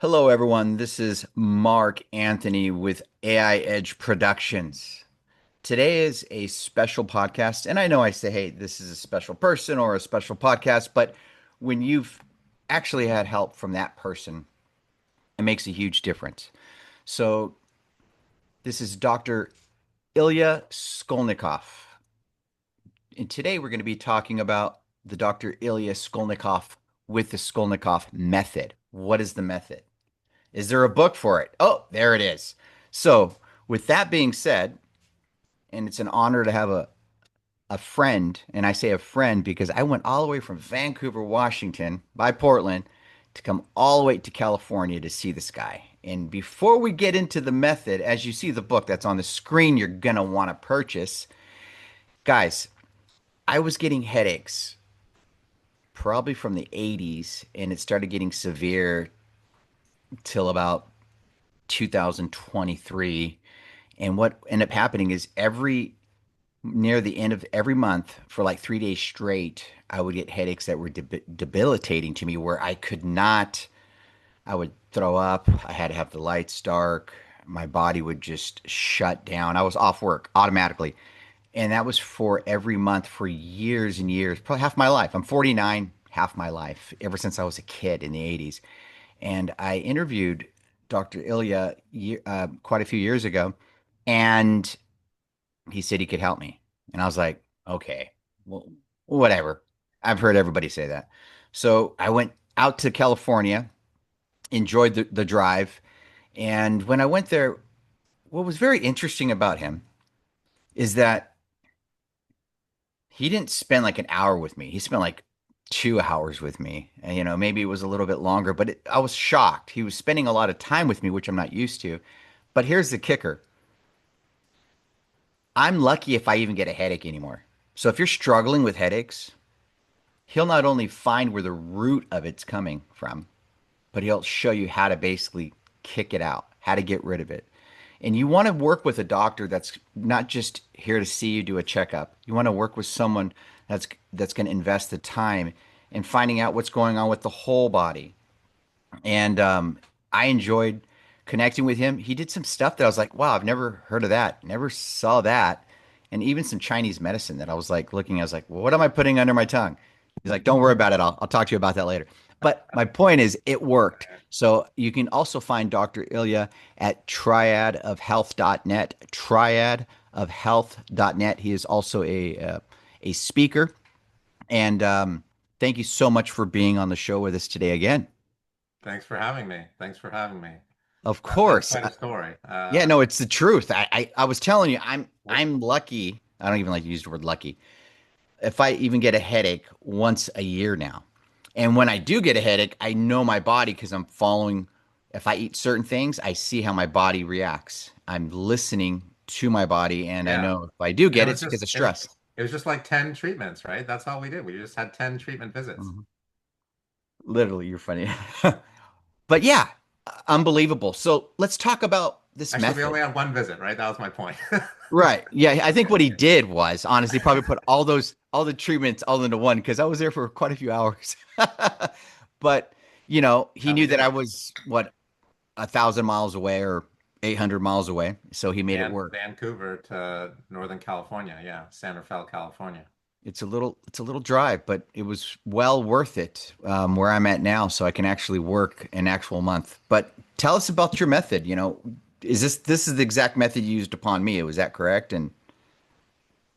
Hello, everyone. This is Mark Anthony with AI Edge Productions. Today is a special podcast, and I know I say, hey, this is a special person or a special podcast, but when you've actually had help from that person, it makes a huge difference. So, this is Dr. Ilya Skolnikoff. And today we're going to be talking about the Dr. Ilya Skolnikoff with the Skolnikoff method. What is the method? Is there a book for it? Oh, there it is. So, with that being said, and it's an honor to have a friend, and I say a friend because I went all the way from Vancouver, Washington, by Portland, to come all the way to California to see this guy. And before we get into the method, as you see the book that's on the screen, you're gonna want to purchase. Guys, I was getting headaches probably from the 80s, and it started getting severe till about 2023. And what ended up happening is every near the end of every month for like 3 days straight, I would get headaches that were debilitating to me where I could not, I would throw up. I had to have the lights dark. My body would just shut down. I was off work automatically. And that was for every month for years and years, probably half my life. I'm 49, half my life, ever since I was a kid in the 80s. And I interviewed Dr. Ilya quite a few years ago, and he said he could help me. And I was like, okay, well, whatever. I've heard everybody say that. So I went out to California, enjoyed the drive. And when I went there, what was very interesting about him is that he didn't spend like an hour with me. He spent like 2 hours with me. And, maybe it was a little bit longer, but I was shocked. He was spending a lot of time with me, which I'm not used to. But here's the kicker. I'm lucky if I even get a headache anymore. So if you're struggling with headaches, he'll not only find where the root of it's coming from, but he'll show you how to basically kick it out, how to get rid of it. And you want to work with a doctor that's not just here to see you do a checkup. You want to work with someone that's going to invest the time in finding out what's going on with the whole body. And I enjoyed connecting with him. He did some stuff that I was like, wow, I've never heard of that, never saw that. And even some Chinese medicine that I was like looking, I was like, well, what am I putting under my tongue? He's like, don't worry about it. I'll talk to you about that later. But my point is, it worked. So you can also find Dr. Ilya at triadofhealth.net, triadofhealth.net. He is also a speaker. And thank you so much for being on the show with us today again. Thanks for having me. Thanks for having me. Of That's course. quite a story. Yeah, no, it's the truth. I was telling you, I'm lucky. I don't even like to use the word lucky. If I even get a headache once a year now. And when I do get a headache, I know my body because I'm following. If I eat certain things, I see how my body reacts. I'm listening to my body, and I Yeah. know if I do And get it, it's because of stress. it was just like 10 treatments, right? That's all we did. We just had 10 treatment visits. Mhm. Literally, you're funny. But yeah, unbelievable. So let's talk about this Actually, we method. only had one visit, right? That was my point. Right. Yeah, I think what he did was honestly probably put all the treatments all into one because I was there for quite a few hours. But he Yeah, we knew that did. I was 1,000 miles away or 800 miles away, so he made it work. Vancouver to Northern California. Yeah, San Rafael, California. It's a little drive, but it was well worth it where I'm at now, so I can actually work an actual month. But tell us about your method. Is this is the exact method you used upon me? Was that correct? And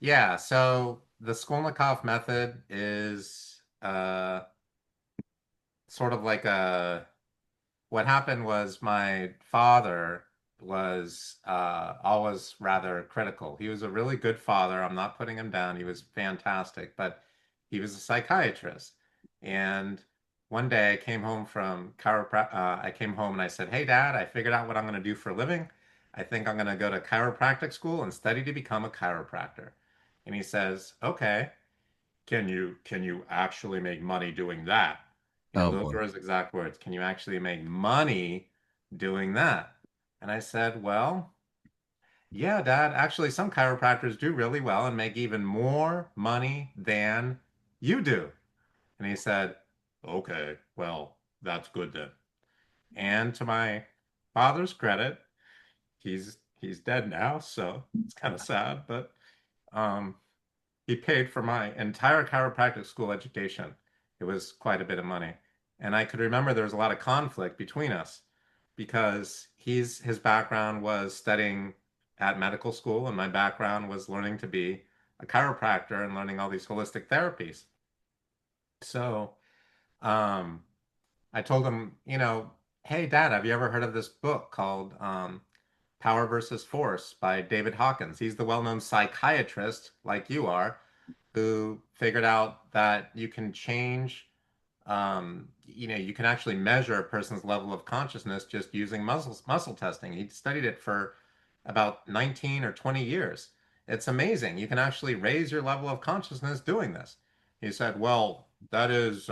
Yeah, so the Skolnikoff method is sort of like what happened was my father was always rather critical. He was a really good father. I'm not putting him down. He was fantastic, but he was a psychiatrist. And one day I came home from I came home and I said, "Hey, Dad, I figured out what I'm going to do for a living. I think I'm going to go to chiropractic school and study to become a chiropractor." And he says, "Okay, can you actually make money doing that?" oh Those boy. were his exact words. Can you actually make money doing that? And I said, well, yeah, Dad, actually some chiropractors do really well and make even more money than you do. And he said, okay, well, that's good then. And to my father's credit, he's dead now, so it's kind of sad, but um, he paid for my entire chiropractic school education. It was quite a bit of money. And I could remember there was a lot of conflict between us because his background was studying at medical school, and my background was learning to be a chiropractor and learning all these holistic therapies. So um, I told him, hey, Dad, have you ever heard of this book called Power versus Force by David Hawkins? He's the well-known psychiatrist, like you are, who figured out that you can change, you can actually measure a person's level of consciousness just using muscle testing. He studied it for about 19 or 20 years. It's amazing. You can actually raise your level of consciousness doing this. He said, well, that is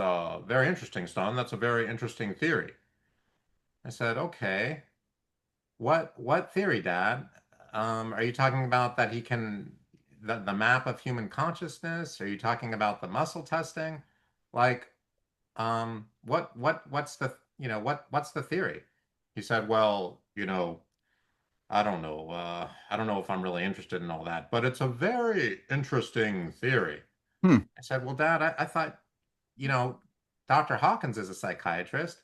very interesting, son. That's a very interesting theory. I said, okay. What theory, Dad? Are you talking about that he can the map of human consciousness? Are you talking about the muscle testing? Like, what's the what's the theory? He said, well, I don't know. I don't know if I'm really interested in all that, but it's a very interesting theory. Hmm. I said, well, Dad, I thought, you know, Dr. Hawkins is a psychiatrist.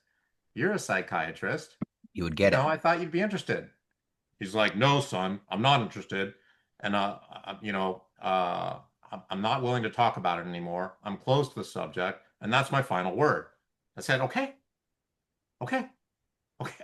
You're a psychiatrist. You would get it. I thought you'd be interested. He's like, no, son, I'm not interested. And, I'm not willing to talk about it anymore. I'm close to the subject, and that's my final word. I said, okay, okay,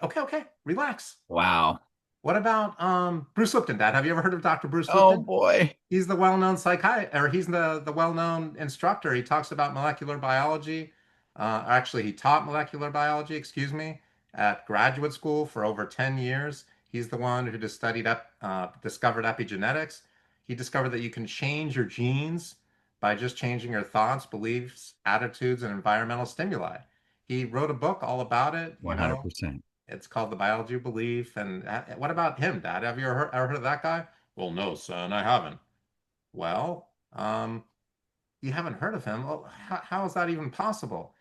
okay, relax. Wow. What about Bruce Lipton, Dad? Have you ever heard of Dr. Bruce Oh Lipton? boy. He's the well-known psychiatrist, or he's the well-known instructor. He talks about molecular biology. Actually, he taught molecular biology, excuse me, at graduate school for over 10 years. He's the one who just discovered epigenetics. He discovered that you can change your genes by just changing your thoughts, beliefs, attitudes, and environmental stimuli. He wrote a book all about it. 100%. It's called The Biology of Belief. And what about him, Dad? Have you ever heard of that guy? Well, no, son, I haven't. Well, you haven't heard of him. Well, how is that even possible?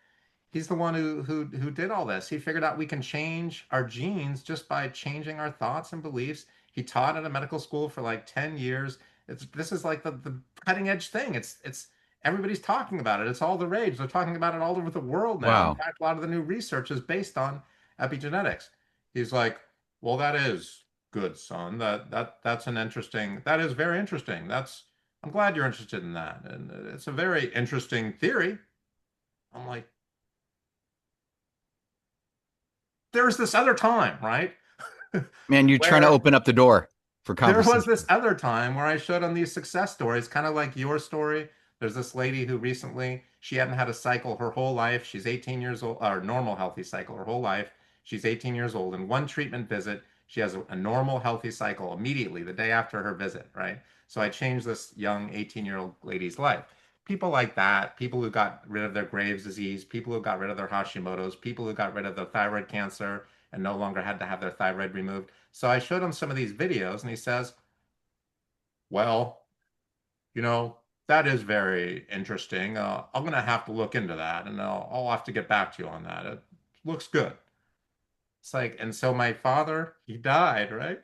He's the one who did all this. He figured out we can change our genes just by changing our thoughts and beliefs. He taught at a medical school for like 10 years. This is like the cutting edge thing. It's everybody's talking about it. It's all the rage. They're talking about it all over the world now. In Wow. fact, a lot of the new research is based on epigenetics. He's like, well, that is good, son. That is very interesting. I'm glad you're interested in that. And it's a very interesting theory. I'm like, there's this other time, right? Man, you're trying to Where open up the door for there was this conversation. other time where I showed on these success stories, kind of like your story. There's this lady who recently, she hadn't had a cycle her whole life. She's 18 years old, or normal healthy cycle her whole life. She's 18 years old. In one treatment visit, she has a normal healthy cycle immediately, the day after her visit, right? So I changed this young 18-year-old lady's life. People like that, people who got rid of their Graves' disease, people who got rid of their Hashimoto's, people who got rid of their thyroid cancer and no longer had to have their thyroid removed. So I showed him some of these videos and he says, well, that is very interesting. I'm going to have to look into that and I'll have to get back to you on that. It looks good. It's like, and so my father, he died, right?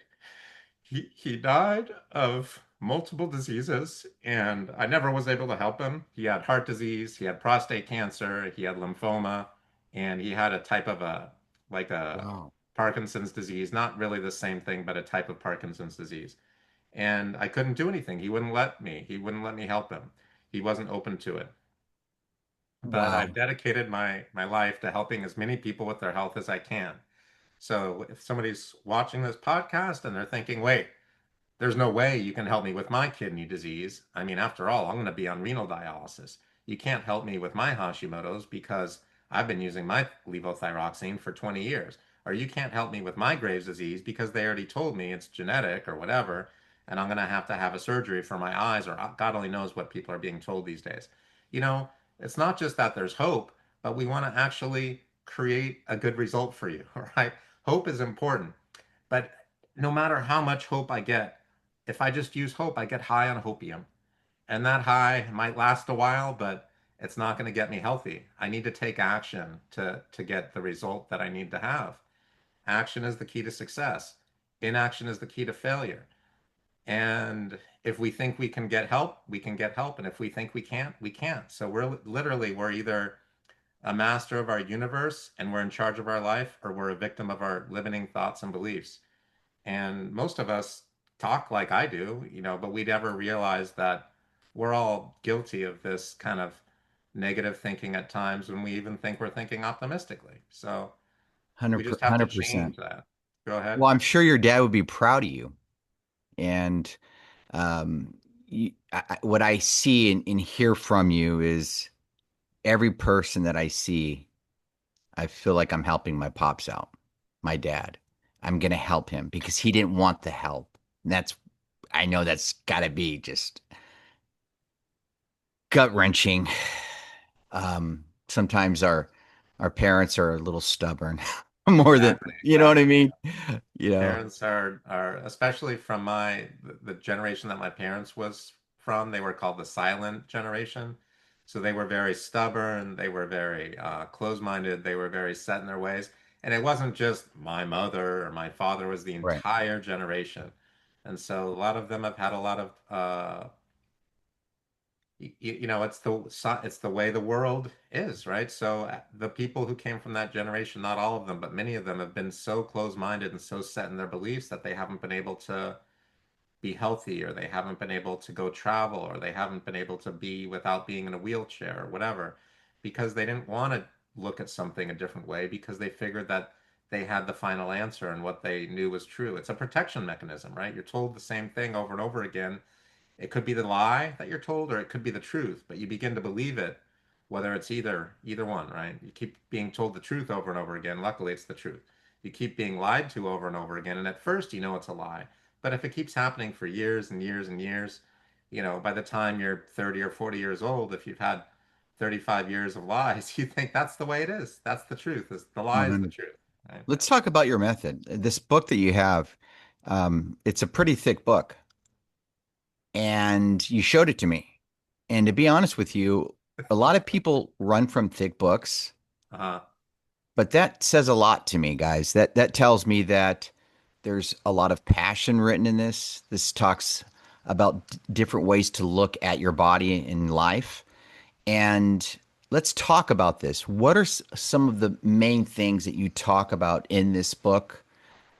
He died of multiple diseases and I never was able to help him. He had heart disease, he had prostate cancer, he had lymphoma, and he had a type of like a Wow. Parkinson's disease, not really the same thing, but a type of Parkinson's disease. And I couldn't do anything. He wouldn't let me. He wouldn't let me help him. He wasn't open to it. But Wow. I've dedicated my life to helping as many people with their health as I can. So if somebody's watching this podcast and they're thinking, wait, there's no way you can help me with my kidney disease. I mean, after all, I'm going to be on renal dialysis. You can't help me with my Hashimoto's because I've been using my levothyroxine for 20 years. Or you can't help me with my Graves' disease because they already told me it's genetic or whatever, and I'm going to have a surgery for my eyes, or God only knows what people are being told these days. You know, it's not just that there's hope, but we want to actually create a good result for you, right? Hope is important. But no matter how much hope I get, if I just use hope, I get high on hopium. And that high might last a while, but it's not going to get me healthy. I need to take action to get the result that I need to have. Action is the key to success. Inaction is the key to failure. And if we think we can get help, we can get help. And if we think we can't, we can't. So we're either a master of our universe and we're in charge of our life, or we're a victim of our limiting thoughts and beliefs. And most of us talk like I do, but we never realize that we're all guilty of this kind of negative thinking at times when we even think we're thinking optimistically. So we just have to 100%. change that. Go ahead. Well, I'm sure your dad would be proud of you. And um, what I see and hear from you is every person that I see, I feel like I'm helping my pops out, my dad. I'm going to help him because he didn't want the help. And I know that's got to be just gut wrenching. Sometimes our parents are a little stubborn, more than Exactly, you know what I exactly. mean. You know, Parents are especially from the generation that my parents was from, they were called the silent generation. So they were very stubborn, they were very closed-minded, they were very set in their ways. And it wasn't just my mother or my father, it was the right? entire generation. And so a lot of them have had a lot of it's the way the world is, right? So the people who came from that generation, not all of them, but many of them have been so close-minded and so set in their beliefs that they haven't been able to be healthy, or they haven't been able to go travel, or they haven't been able to be without being in a wheelchair or whatever, because they didn't want to look at something a different way because they figured that they had the final answer and what they knew was true. It's a protection mechanism, right? You're told the same thing over and over again. It could be the lie that you're told, or it could be the truth, but you begin to believe it, whether it's either one, right? You keep being told the truth over and over again. Luckily, it's the truth. You keep being lied to over and over again, and at first you know it's a lie. But if it keeps happening for years and years and years, by the time you're 30 or 40 years old, if you've had 35 years of lies, you think that's the way it is. That's the truth. The lie is the 100. truth, right? Let's talk about your method. This book that you have, it's a pretty thick book, and you showed it to me. And to be honest with you, a lot of people run from thick books, Uh, but that says a lot to me, guys. That tells me that there's a lot of passion written in this. This talks about different ways to look at your body in life. And let's talk about this. What are some of the main things that you talk about in this book,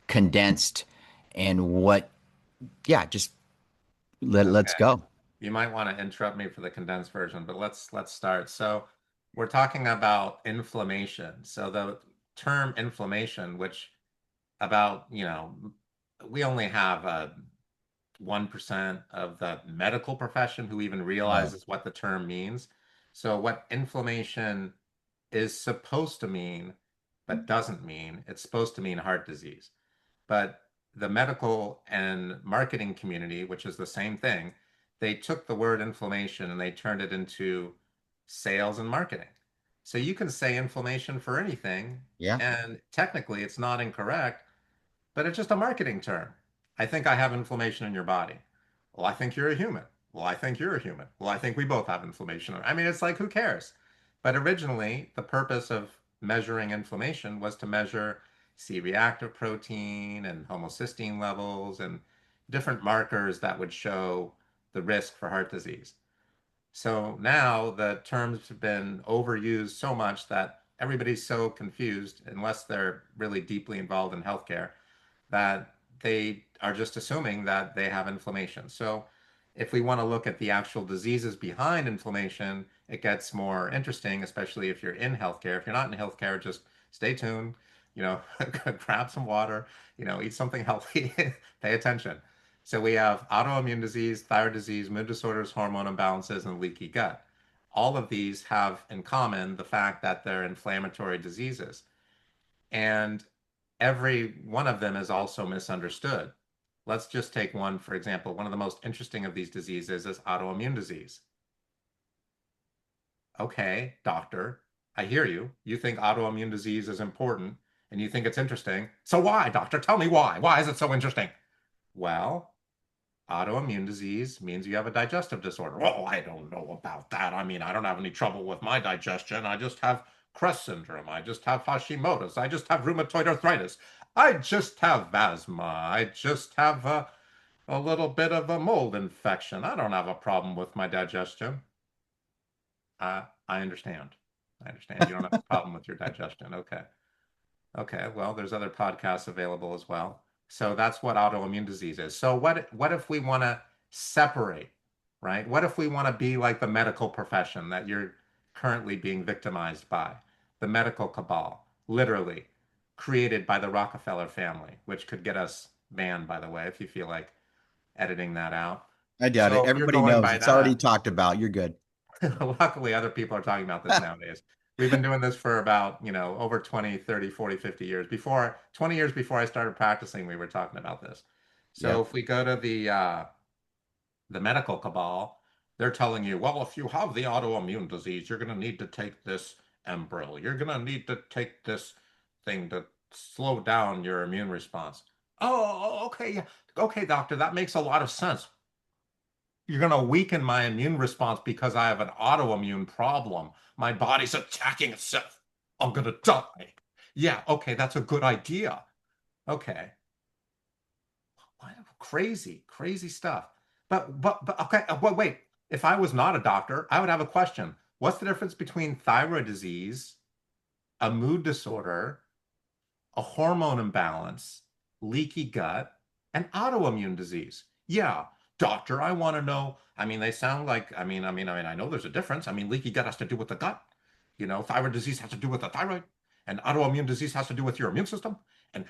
condensed, and yeah, just let's okay. go. You might want to interrupt me for the condensed version, but let's start. So we're talking about inflammation. So the term inflammation, which about, we only have 1% of the medical profession who even Right. realizes what the term means. So what inflammation is supposed to mean, but doesn't mean, it's supposed to mean heart disease. But the medical and marketing community, which is the same thing, they took the word inflammation and they turned it into sales and marketing. So you can say inflammation for anything, Yeah. and technically it's not incorrect, but it's just a marketing term. I think I have inflammation in your body. Well, I think you're a human. Well, I think you're a human. Well, I think we both have inflammation. I mean, it's like, who cares? But originally, the purpose of measuring inflammation was to measure C-reactive protein and homocysteine levels and different markers that would show the risk for heart disease. So now the terms have been overused so much that everybody's so confused, unless they're really deeply involved in healthcare, that they are just assuming that they have inflammation. So if we want to look at the actual diseases behind inflammation, it gets more interesting, especially if you're in healthcare. If you're not in healthcare, just stay tuned, grab some water, eat something healthy, pay attention. So we have autoimmune disease, thyroid disease, mood disorders, hormone imbalances, and leaky gut. All of these have in common the fact that they're inflammatory diseases. And every one of them is also misunderstood. Let's just take one, for example. One of the most interesting of these diseases is autoimmune disease. Okay, doctor, I hear you. You think autoimmune disease is important and you think it's interesting. So why, doctor? Tell me why. Why is it so interesting? Well, autoimmune disease means you have a digestive disorder. Well, I don't know about that. I mean, I don't have any trouble with my digestion. I just have Crest syndrome. I just have Hashimoto's. I just have rheumatoid arthritis. I just have asthma. I just have a little bit of a mold infection. I don't have a problem with my digestion. I understand. I understand. You don't have a problem with your digestion. Okay. Okay. Well, there's other podcasts available as well. So that's what autoimmune disease is. So what if we want to separate, right? What if we want to be like the medical profession that you're currently being victimized by, the medical cabal, literally created by the Rockefeller family, which could get us banned, by the way, if you feel like editing that out. I doubt it. So if you're Everybody going knows by it's already that, talked about. You're good. luckily, other people are talking about this nowadays. We've been doing this for about, over 20, 30, 40, 50 years. 20 years before I started practicing, we were talking about this. So Yep. if we go to the medical cabal, they're telling you, well, if you have the autoimmune disease, you're going to need to take this Enbrel. You're going to need to take this thing to slow down your immune response. Oh, okay, yeah. Okay, doctor, that makes a lot of sense. You're going to weaken my immune response because I have an autoimmune problem. My body's attacking itself. I'm going to die. Yeah, okay, that's a good idea. Okay. What crazy, crazy stuff. But okay, wait. If I was not a doctor, I would have a question. What's the difference between thyroid disease, a mood disorder, a hormone imbalance, leaky gut, and autoimmune disease? Yeah, doctor, I want to know. I mean, they sound like, I know there's a difference. I mean, leaky gut has to do with the gut. Thyroid disease has to do with the thyroid, and autoimmune disease has to do with your immune system. And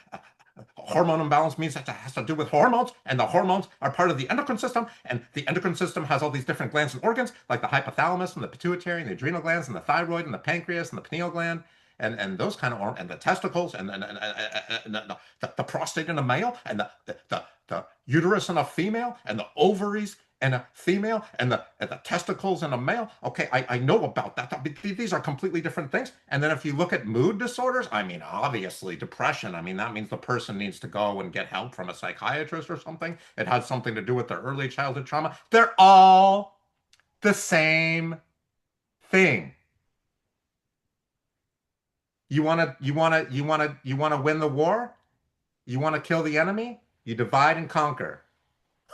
hormone imbalance means that it has to do with hormones, and the hormones are part of the endocrine system, and the endocrine system has all these different glands and organs, like the hypothalamus and the pituitary and the adrenal glands and the thyroid and the pancreas and the pineal gland and those kind of and the testicles and the prostate in a male and the uterus in a female and the ovaries and a female and the testicles in a male. Okay, I know about that. These are completely different things. And then if you look at mood disorders, I mean, obviously depression. I mean, that means the person needs to go and get help from a psychiatrist or something. It has something to do with their early childhood trauma. They're all the same thing. You want to win the war? You want to kill the enemy? You divide and conquer.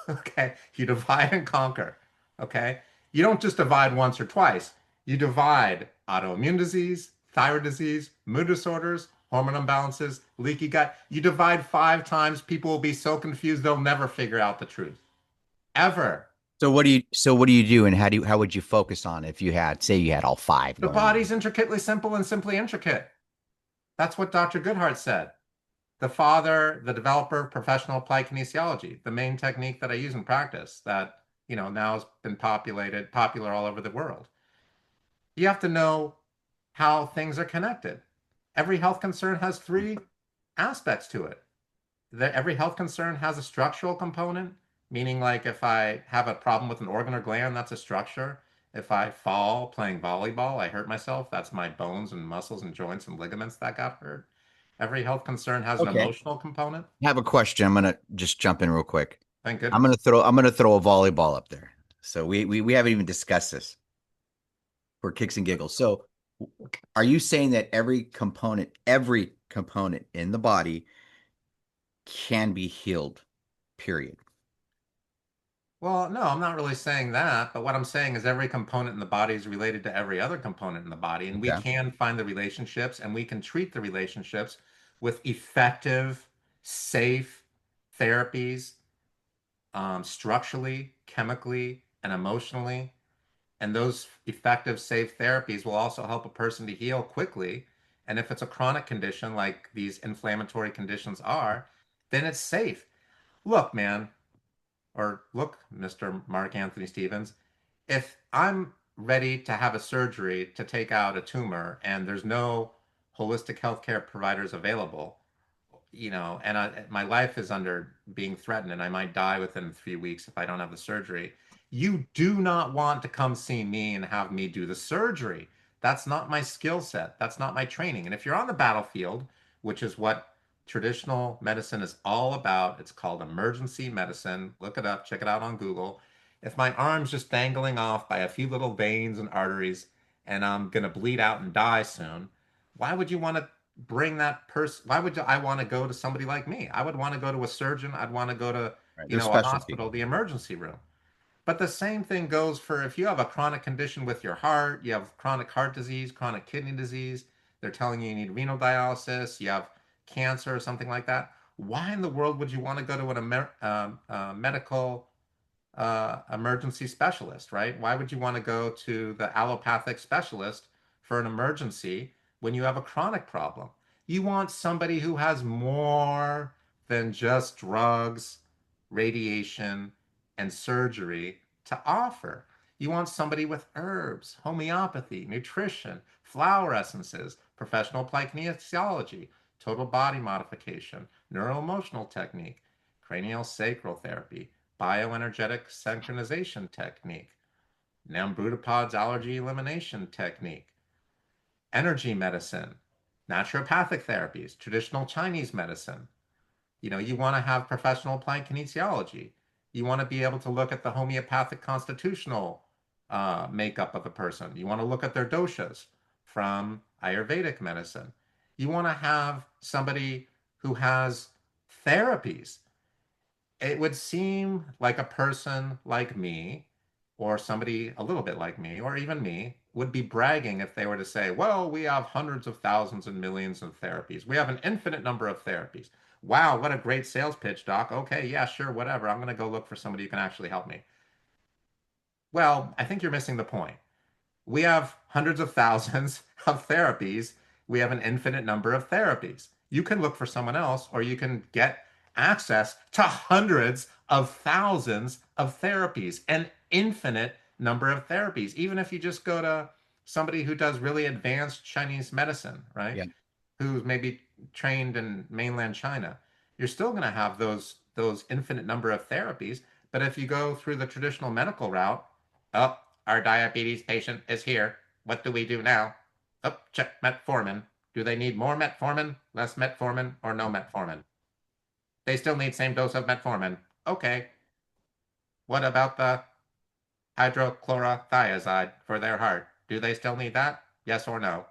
Okay? You divide and conquer. Okay? You don't just divide once or twice. You divide autoimmune disease, thyroid disease, mood disorders, hormone imbalances, leaky gut. You divide 5 times, people will be so confused they'll never figure out the truth. Ever. So what do you do, and how would you focus on if you had, say, you had all five The going on? body's intricately simple and simply intricate. That's what Dr. Goodhart said. The developer of professional applied kinesiology, the main technique that I use in practice that, now has been popular all over the world. You have to know how things are connected. Every health concern has 3 aspects to it. Every health concern has a structural component, meaning like if I have a problem with an organ or gland, that's a structure. If I fall playing volleyball, I hurt myself, that's my bones and muscles and joints and ligaments that got hurt. Every health concern has an Okay. emotional component. I have a question. I'm gonna just jump in real quick. Thank I'm gonna goodness. throw I'm gonna throw a volleyball up there. So we haven't even discussed this for kicks and giggles. So are you saying that every component in the body can be healed? Period. Well, no, I'm not really saying that, but what I'm saying is every component in the body is related to every other component in the body, and we Okay. can find the relationships and we can treat the relationships with effective, safe therapies, structurally, chemically, and emotionally. And those effective, safe therapies will also help a person to heal quickly. And if it's a chronic condition like these inflammatory conditions are, then it's safe. Look, man, or look, Mr. Mark Anthony Stevens, if I'm ready to have a surgery to take out a tumor and there's no holistic healthcare providers available, and my life is under being threatened and I might die within 3 weeks if I don't have the surgery, you do not want to come see me and have me do the surgery. That's not my skill set. That's not my training. And if you're on the battlefield, which is what traditional medicine is all about, it's called emergency medicine. Look it up, check it out on Google. If my arm's just dangling off by a few little veins and arteries and I'm going to bleed out and die soon, why would you want to bring that person? Why would I want to go to somebody like me? I would want to go to a surgeon. I'd want to go to, Right. you Their know, a specialty. hospital, the emergency room. But the same thing goes for if you have a chronic condition with your heart, you have chronic heart disease, chronic kidney disease, they're telling you you need renal dialysis, you have cancer or something like that. Why in the world would you want to go to medical emergency specialist, right? Why would you want to go to the allopathic specialist for an emergency when you have a chronic problem? You want somebody who has more than just drugs, radiation, and surgery to offer. You want somebody with herbs, homeopathy, nutrition, flower essences, professional kinesiology, total body modification, neuroemotional technique, cranial sacral therapy, bioenergetic synchronization technique, Nambrutapod's allergy elimination technique, energy medicine, naturopathic therapies, traditional Chinese medicine. You know, you want to have professional applied kinesiology. You want to be able to look at the homeopathic constitutional makeup of a person. You want to look at their doshas from Ayurvedic medicine. You want to have somebody who has therapies. It would seem like a person like me, or somebody a little bit like me, or even me, would be bragging if they were to say, well, we have hundreds of thousands and millions of therapies. We have an infinite number of therapies. Wow, what a great sales pitch, doc. Okay, yeah, sure, whatever. I'm going to go look for somebody who can actually help me. Well, I think you're missing the point. We have hundreds of thousands of therapies. We have an infinite number of therapies. You can look for someone else, or you can get access to hundreds of thousands of therapies, an infinite number of therapies. Even if you just go to somebody who does really advanced Chinese medicine, right? Yeah. Who's maybe trained in mainland China, you're still going to have those infinite number of therapies. But if you go through the traditional medical route, oh, our diabetes patient is here. What do we do now? Oh, check metformin. Do they need more metformin, less metformin, or no metformin? They still need same dose of metformin. Okay. What about the hydrochlorothiazide for their heart? Do they still need that? Yes or no?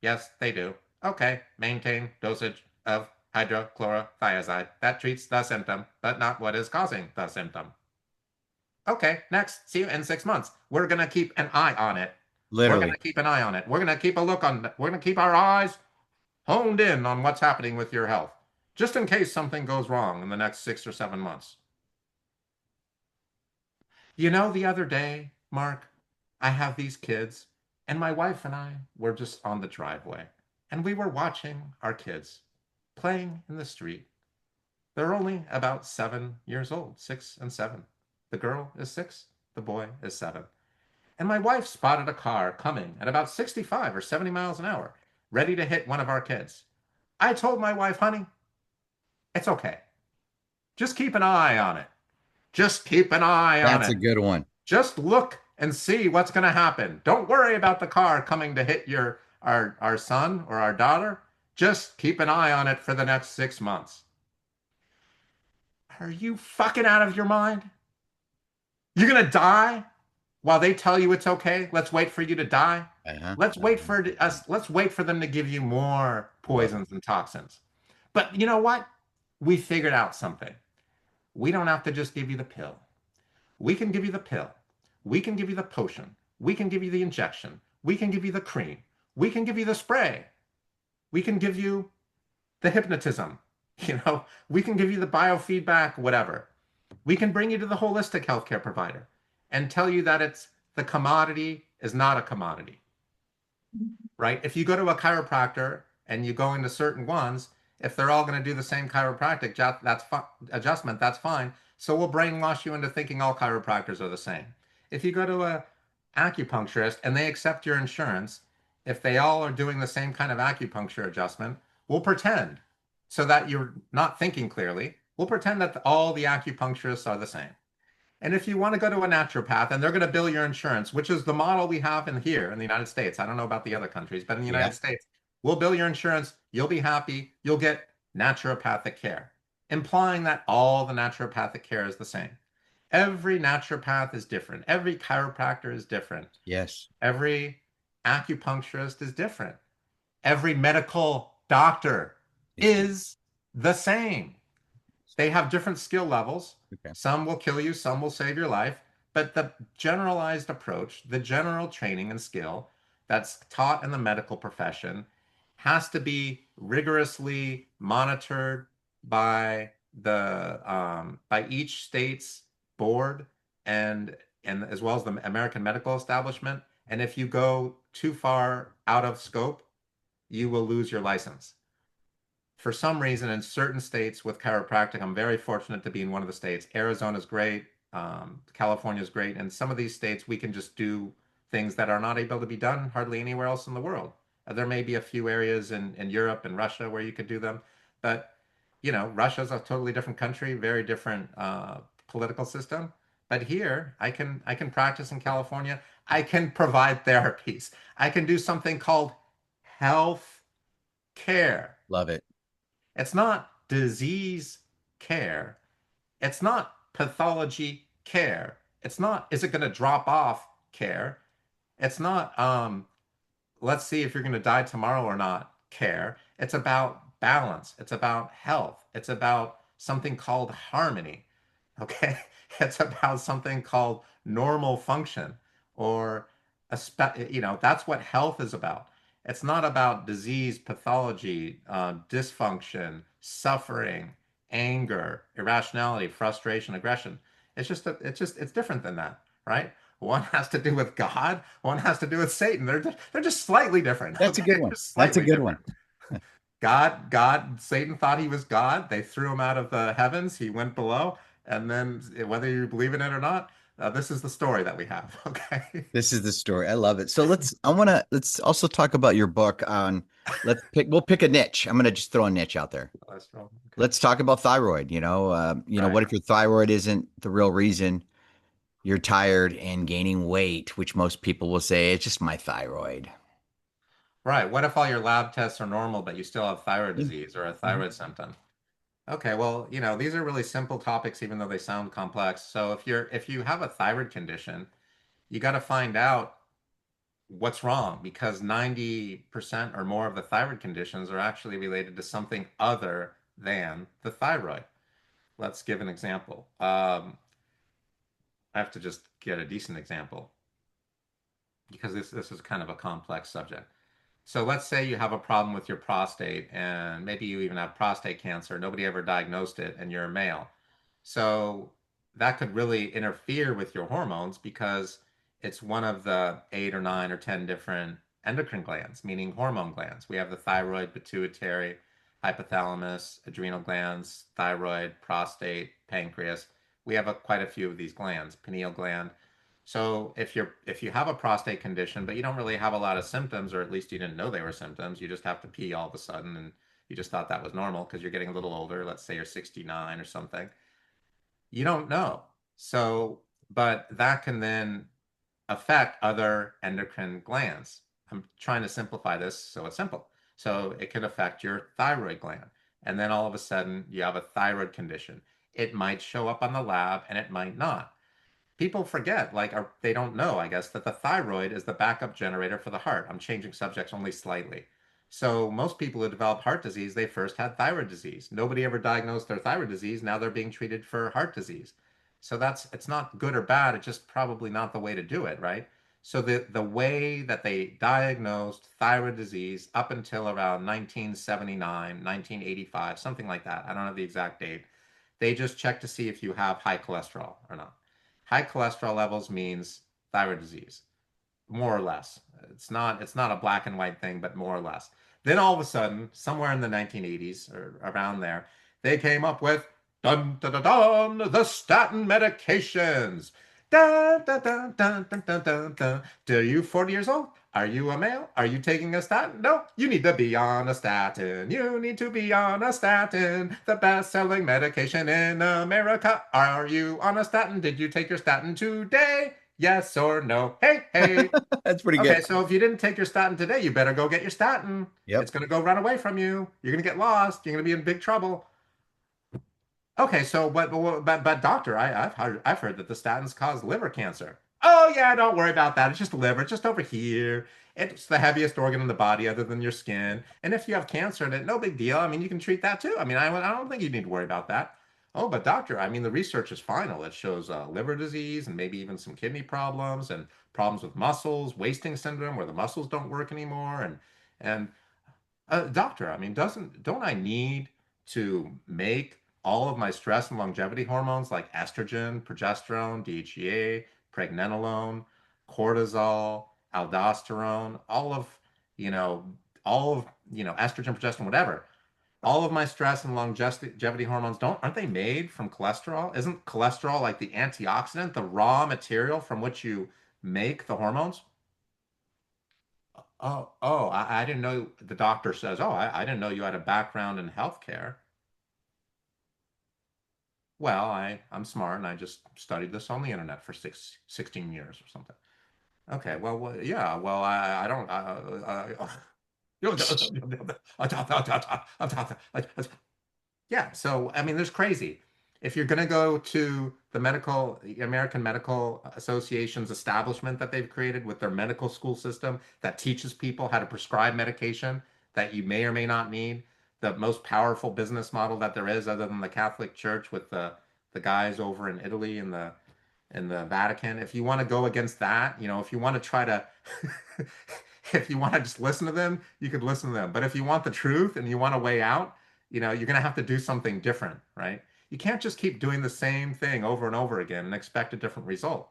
Yes, they do. Okay, maintain dosage of hydrochlorothiazide. That treats the symptom, but not what is causing the symptom. Okay, next. See you in 6 months. We're going to keep an eye on it. We're going Literally. to keep an eye on it. We're going to keep a look on it. We're going to keep our eyes honed in on what's happening with your health, just in case something goes wrong in the next 6 or 7 months. You know, the other day, Mark, I have these kids, and my wife and I were just on the driveway, and we were watching our kids playing in the street. They're only about 7 years old, 6 and 7. The girl is 6, the boy is 7. And my wife spotted a car coming at about 65 or 70 miles an hour, ready to hit one of our kids. I told my wife, honey, it's okay. Just keep an eye on it. Just keep an eye on That's it. a good one. Just look and see what's going to happen. Don't worry about the car coming to hit our son or our daughter. Just keep an eye on it for the next 6 months. Are you fucking out of your mind? You're going to die while they tell you it's okay? Let's wait for you to die. Uh-huh. Let's wait Uh-huh. for us. Let's wait for them to give you more Love poisons and toxins. But you know what? We figured out something. We don't have to just give you the pill. We can give you the pill. We can give you the potion. We can give you the injection. We can give you the cream. We can give you the spray. We can give you the hypnotism. We can give you the biofeedback, whatever. We can bring you to the holistic healthcare provider and tell you that it's the commodity is not a commodity, right? If you go to a chiropractor and you go into certain ones, if they're all going to do the same chiropractic adjustment, that's fine. So we'll brainwash you into thinking all chiropractors are the same. If you go to a acupuncturist and they accept your insurance, if they all are doing the same kind of acupuncture adjustment, we'll pretend so that you're not thinking clearly. We'll pretend that all the acupuncturists are the same. And if you want to go to a naturopath and they're going to bill your insurance, which is the model we have in here in the United States. I don't know about the other countries, but in the Yeah. United States, we'll bill your insurance. You'll be happy. You'll get naturopathic care, implying that all the naturopathic care is the same. Every naturopath is different. Every chiropractor is different. Yes. Every acupuncturist is different. Every medical doctor Is the is the same. They have different skill levels. okay. Some will kill you, some will save your life. But the generalized approach, the general training and skill that's taught in the medical profession has to be rigorously monitored by by each state's board and as well as the American medical establishment. And if you go too far out of scope, you will lose your license. For some reason, in certain states with chiropractic, I'm very fortunate to be in one of the states. Arizona's great, California's great, and some of these states we can just do things that are not able to be done hardly anywhere else in the world. There may be a few areas in Europe and Russia where you could do them, but Russia's a totally different country, very different political system. But here, I can practice in California. I can provide therapies. I can do something called health care. Love it. It's not disease care. It's not pathology care. It's not, is it going to drop off care? It's not, let's see if you're going to die tomorrow or not care. It's about balance. It's about health. It's about something called harmony. Okay. It's about something called normal function or that's what health is about. It's not about disease, pathology, dysfunction, suffering, anger, irrationality, frustration, aggression. It's different than that, right? One has to do with God, one has to do with Satan. They're just slightly different, That's a good okay? one. Just That's a slightly good one. different. Satan thought he was God. They threw him out of the heavens. He went below, and then whether you believe in it or not, this is the story that we have. Okay. This is the story. I love it. So let's also talk about your book on we'll pick a niche. I'm gonna just throw a niche out there. Cholesterol. Okay. Let's talk about thyroid. Right. What if your thyroid isn't the real reason you're tired and gaining weight, which most people will say it's just my thyroid. Right. What if all your lab tests are normal, but you still have thyroid Yeah. disease or a Mhm. thyroid symptom? Okay, well, these are really simple topics, even though they sound complex. So if you have a thyroid condition, you got to find out what's wrong because 90% or more of the thyroid conditions are actually related to something other than the thyroid. Let's give an example. I have to just get a decent example because this is kind of a complex subject. So let's say you have a problem with your prostate, and maybe you even have prostate cancer. Nobody ever diagnosed it, and you're a male. So that could really interfere with your hormones because it's one of the 8 or 9 or 10 different endocrine glands, meaning hormone glands. We have the thyroid, pituitary, hypothalamus, adrenal glands, thyroid, prostate, pancreas. We have quite a few of these glands, pineal gland. So if you have a prostate condition, but you don't really have a lot of symptoms, or at least you didn't know they were symptoms, you just have to pee all of a sudden and you just thought that was normal because you're getting a little older, let's say you're 69 or something. You don't know. So, but that can then affect other endocrine glands. I'm trying to simplify this so it's simple. So it can affect your thyroid gland. And then all of a sudden you have a thyroid condition. It might show up on the lab and it might not. People forget, like, or they don't know, I guess, that the thyroid is the backup generator for the heart. I'm changing subjects only slightly. So most people who develop heart disease, they first had thyroid disease. Nobody ever diagnosed their thyroid disease. Now they're being treated for heart disease. So it's not good or bad. It's just probably not the way to do it, right? So the way that they diagnosed thyroid disease up until around 1979, 1985, something like that. I don't have the exact date. They just check to see if you have high cholesterol or not. High cholesterol levels means thyroid disease, more or less. It's not a black and white thing, but more or less. Then all of a sudden, somewhere in the 1980s or around there, they came up with dun dun dun dun the statin medications. Dun, dun, dun, dun, dun, dun, dun, dun. Are you 40 years old? Are you a male? Are you taking a statin? No, you need to be on a statin. You need to be on a statin, the best-selling medication in America. Are you on a statin? Did you take your statin today? Yes or no? Hey, hey. That's pretty good. Okay, so if you didn't take your statin today, you better go get your statin. Yep. It's going to go run away from you. You're going to get lost. You're going to be in big trouble. Okay, so but doctor, I've heard that the statins cause liver cancer. Oh yeah, don't worry about that. It's just the liver. It's just over here. It's the heaviest organ in the body other than your skin. And if you have cancer in it, no big deal. I mean, you can treat that too. I mean, I don't think you need to worry about that. Oh, but doctor, I mean, the research is final. It shows liver disease and maybe even some kidney problems and problems with muscles, wasting syndrome where the muscles don't work anymore. And doctor, I mean, don't I need to make all of my stress and longevity hormones like estrogen, progesterone, DHEA, pregnenolone, cortisol, aldosterone, you know, estrogen, progesterone, whatever. All of my stress and longevity hormones don't aren't they made from cholesterol? Isn't cholesterol like the antioxidant, the raw material from which you make the hormones? I didn't know. The doctor says, oh, I didn't know you had a background in healthcare. Well, I'm smart and I just studied this on the internet for 16 years or something. Okay, yeah, well, I don't, yeah, so I mean, there's crazy. If you're going to go to the American Medical Association's establishment that they've created with their medical school system that teaches people how to prescribe medication that you may or may not need, the most powerful business model that there is, other than the Catholic Church with the guys over in Italy and the Vatican. If you want to go against that, if you want to try to if you want to just listen to them, you could listen to them. But if you want the truth and you want to weigh out, you're going to have to do something different, right? You can't just keep doing the same thing over and over again and expect a different result.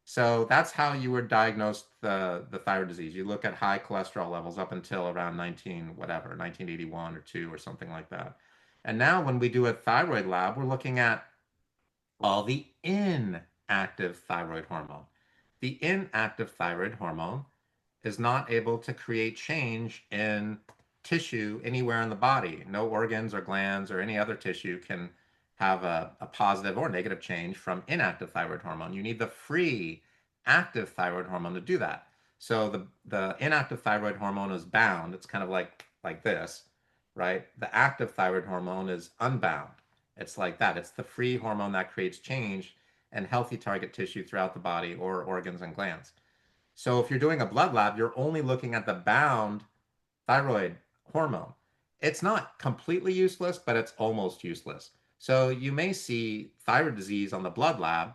So that's how you were diagnosed the thyroid disease. You look at high cholesterol levels up until around 1981 or 2 or something like that. And now when we do a thyroid lab, we're looking at all the inactive thyroid hormone. The inactive thyroid hormone is not able to create change in tissue anywhere in the body. No organs or glands or any other tissue can have a positive or negative change from inactive thyroid hormone. You need the free active thyroid hormone to do that. So the inactive thyroid hormone is bound. It's kind of like this, right? The active thyroid hormone is unbound. It's like that. It's the free hormone that creates change and healthy target tissue throughout the body or organs and glands. So if you're doing a blood lab, you're only looking at the bound thyroid hormone. It's not completely useless, but it's almost useless. So you may see thyroid disease on the blood lab.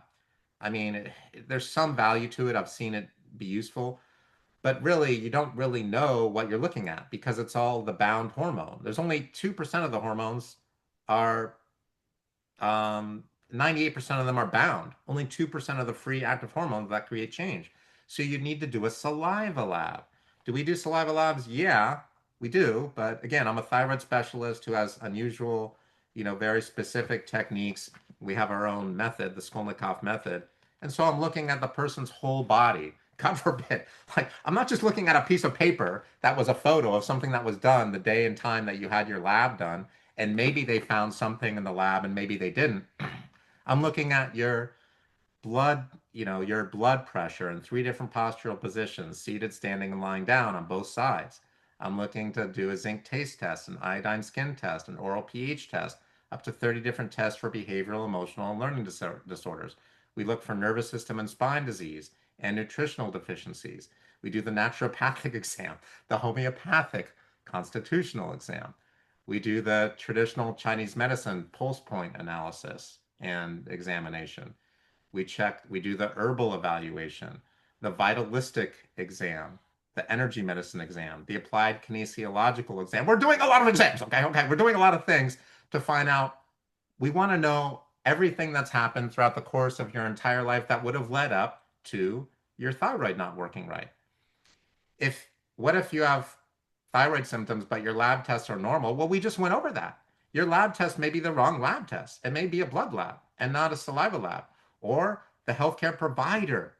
I mean, there's some value to it. I've seen it be useful, but really, you don't really know what you're looking at because it's all the bound hormone. There's only 2% of the hormones are 98% of them are bound. Only 2% of the free active hormones that create change. So you need to do a saliva lab. Do we do saliva labs? Yeah, we do. But again, I'm a thyroid specialist who has unusual, very specific techniques. We have our own method, the Skolnikoff method. And so I'm looking at the person's whole body. God forbid. Like, I'm not just looking at a piece of paper that was a photo of something that was done the day and time that you had your lab done. And maybe they found something in the lab and maybe they didn't. I'm looking at your blood pressure in 3 different postural positions, seated, standing, and lying down on both sides. I'm looking to do a zinc taste test, an iodine skin test, an oral pH test, up to 30 different tests for behavioral, emotional, and learning disorders. We look for nervous system and spine disease and nutritional deficiencies. We do the naturopathic exam, the homeopathic constitutional exam. We do the traditional Chinese medicine pulse point analysis and examination. We do the herbal evaluation, the vitalistic exam, the energy medicine exam, the applied kinesiological exam. We're doing a lot of exams, okay? Okay, we're doing a lot of things to find out. We want to know everything that's happened throughout the course of your entire life that would have led up to your thyroid not working right. If What if you have thyroid symptoms but your lab tests are normal? Well, we just went over that. Your lab test may be the wrong lab test. It may be a blood lab and not a saliva lab. Or the healthcare provider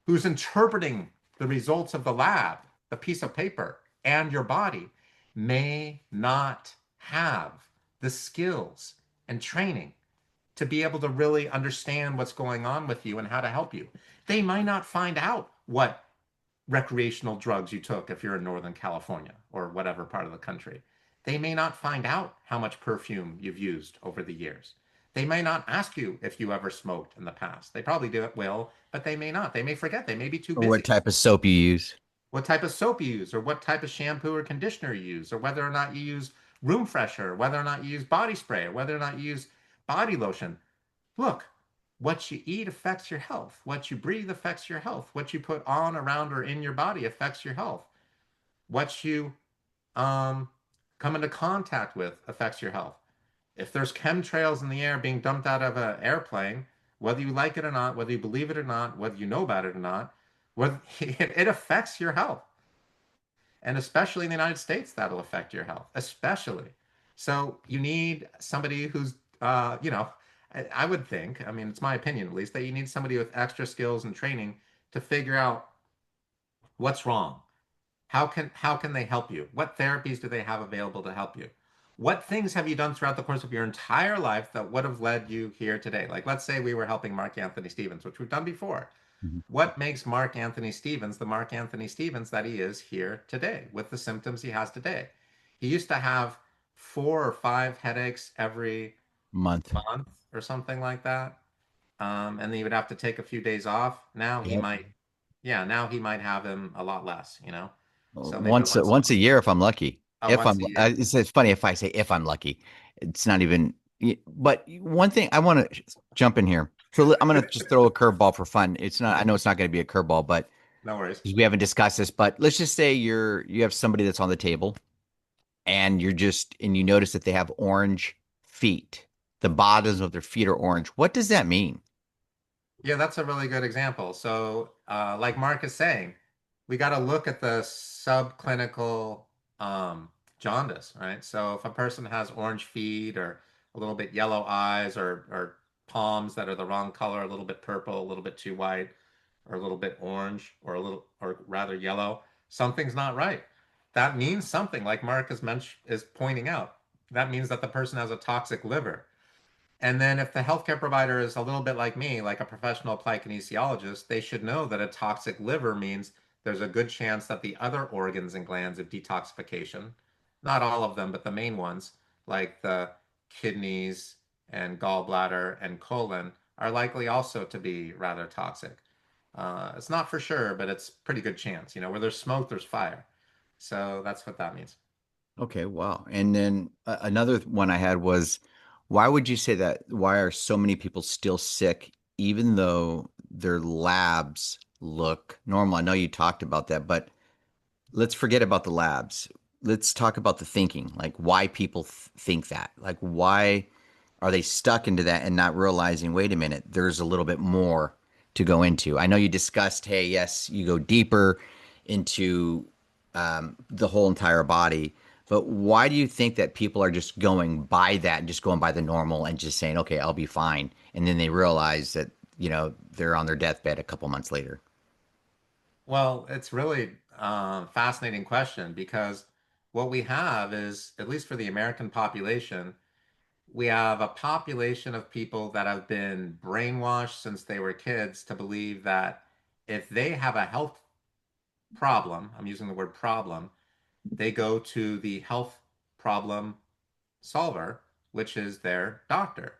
who's interpreting the results of the lab, the piece of paper, and your body may not have the skills and training to be able to really understand what's going on with you and how to help you. They might not find out what recreational drugs you took if you're in Northern California or whatever part of the country. They may not find out how much perfume you've used over the years. They may not ask you if you ever smoked in the past. They probably do it will, but they may not. They may forget. They may be too Or what busy. type of soap you use. What type of soap you use, or what type of shampoo or conditioner you use, or whether or not you use room freshener, whether or not you use body spray, or whether or not you use body lotion. Look, what you eat affects your health. What you breathe affects your health. What you put on, around, or in your body affects your health. What you um, come into contact with affects your health. If there's chemtrails in the air being dumped out of an airplane, whether you like it or not, whether you believe it or not, whether you know about it or not, whether, it affects your health. And especially in the United States, that'll affect your health, especially. So you need somebody who's, I would think, I mean, it's my opinion at least, that you need somebody with extra skills and training to figure out what's wrong. How can they help you? What therapies do they have available to help you? What things have you done throughout the course of your entire life that would have led you here today? Like, let's say we were helping Mark Anthony Stevens, which we've done before. Mhm. What makes Mark Anthony Stevens the Mark Anthony Stevens that he is here today with the symptoms he has today? He used to have 4 or 5 headaches every Month. month or something like that. And then he would have to take a few days off. Now he Yep. might, yeah, now he might have him a lot less. So maybe Once once, once a year if I'm lucky. If once I'm a year. it's funny if I say if I'm lucky. It's not even but one thing I want to jump in here. So I'm going to just throw a curveball for fun. It's not I know it's not going to be a curveball, but No worries. because we haven't discussed this, but let's just say you have somebody that's on the table and you notice that they have orange feet. The bottoms of their feet are orange. What does that mean? Yeah, that's a really good example. So, like Mark is saying, we got to look at the subclinical um, jaundice, right? So, if a person has orange feet or a little bit yellow eyes or palms that are the wrong color, a little bit purple, a little bit too white, or a little bit orange, or a little, or rather yellow, something's not right. That means something, like Mark is pointing out. That means that the person has a toxic liver. And then if the healthcare provider is a little bit like me, like a professional applied kinesiologist, they should know that a toxic liver means there's a good chance that the other organs and glands of detoxification, not all of them, but the main ones, like the kidneys and gallbladder and colon, are likely also to be rather toxic. It's not for sure, but it's pretty good chance. Where there's smoke, there's fire. So that's what that means. Okay, wow. And then another one I had was, why would you say that? Why are so many people still sick, even though their labs look normal? I know you talked about that, but let's forget about the labs. Let's talk about the thinking, like why people think that. Like, why are they stuck into that and not realizing, wait a minute, there's a little bit more to go into? I know you discussed, hey, yes, you go deeper into the whole entire body, but why do you think that people are just going by that, just going by the normal and just saying, okay, I'll be fine? And then they realize that, they're on their deathbed a couple months later. Well, it's really fascinating question because what we have is, at least for the American population, we have a population of people that have been brainwashed since they were kids to believe that if they have a health problem, I'm using the word problem, they go to the health problem solver, which is their doctor.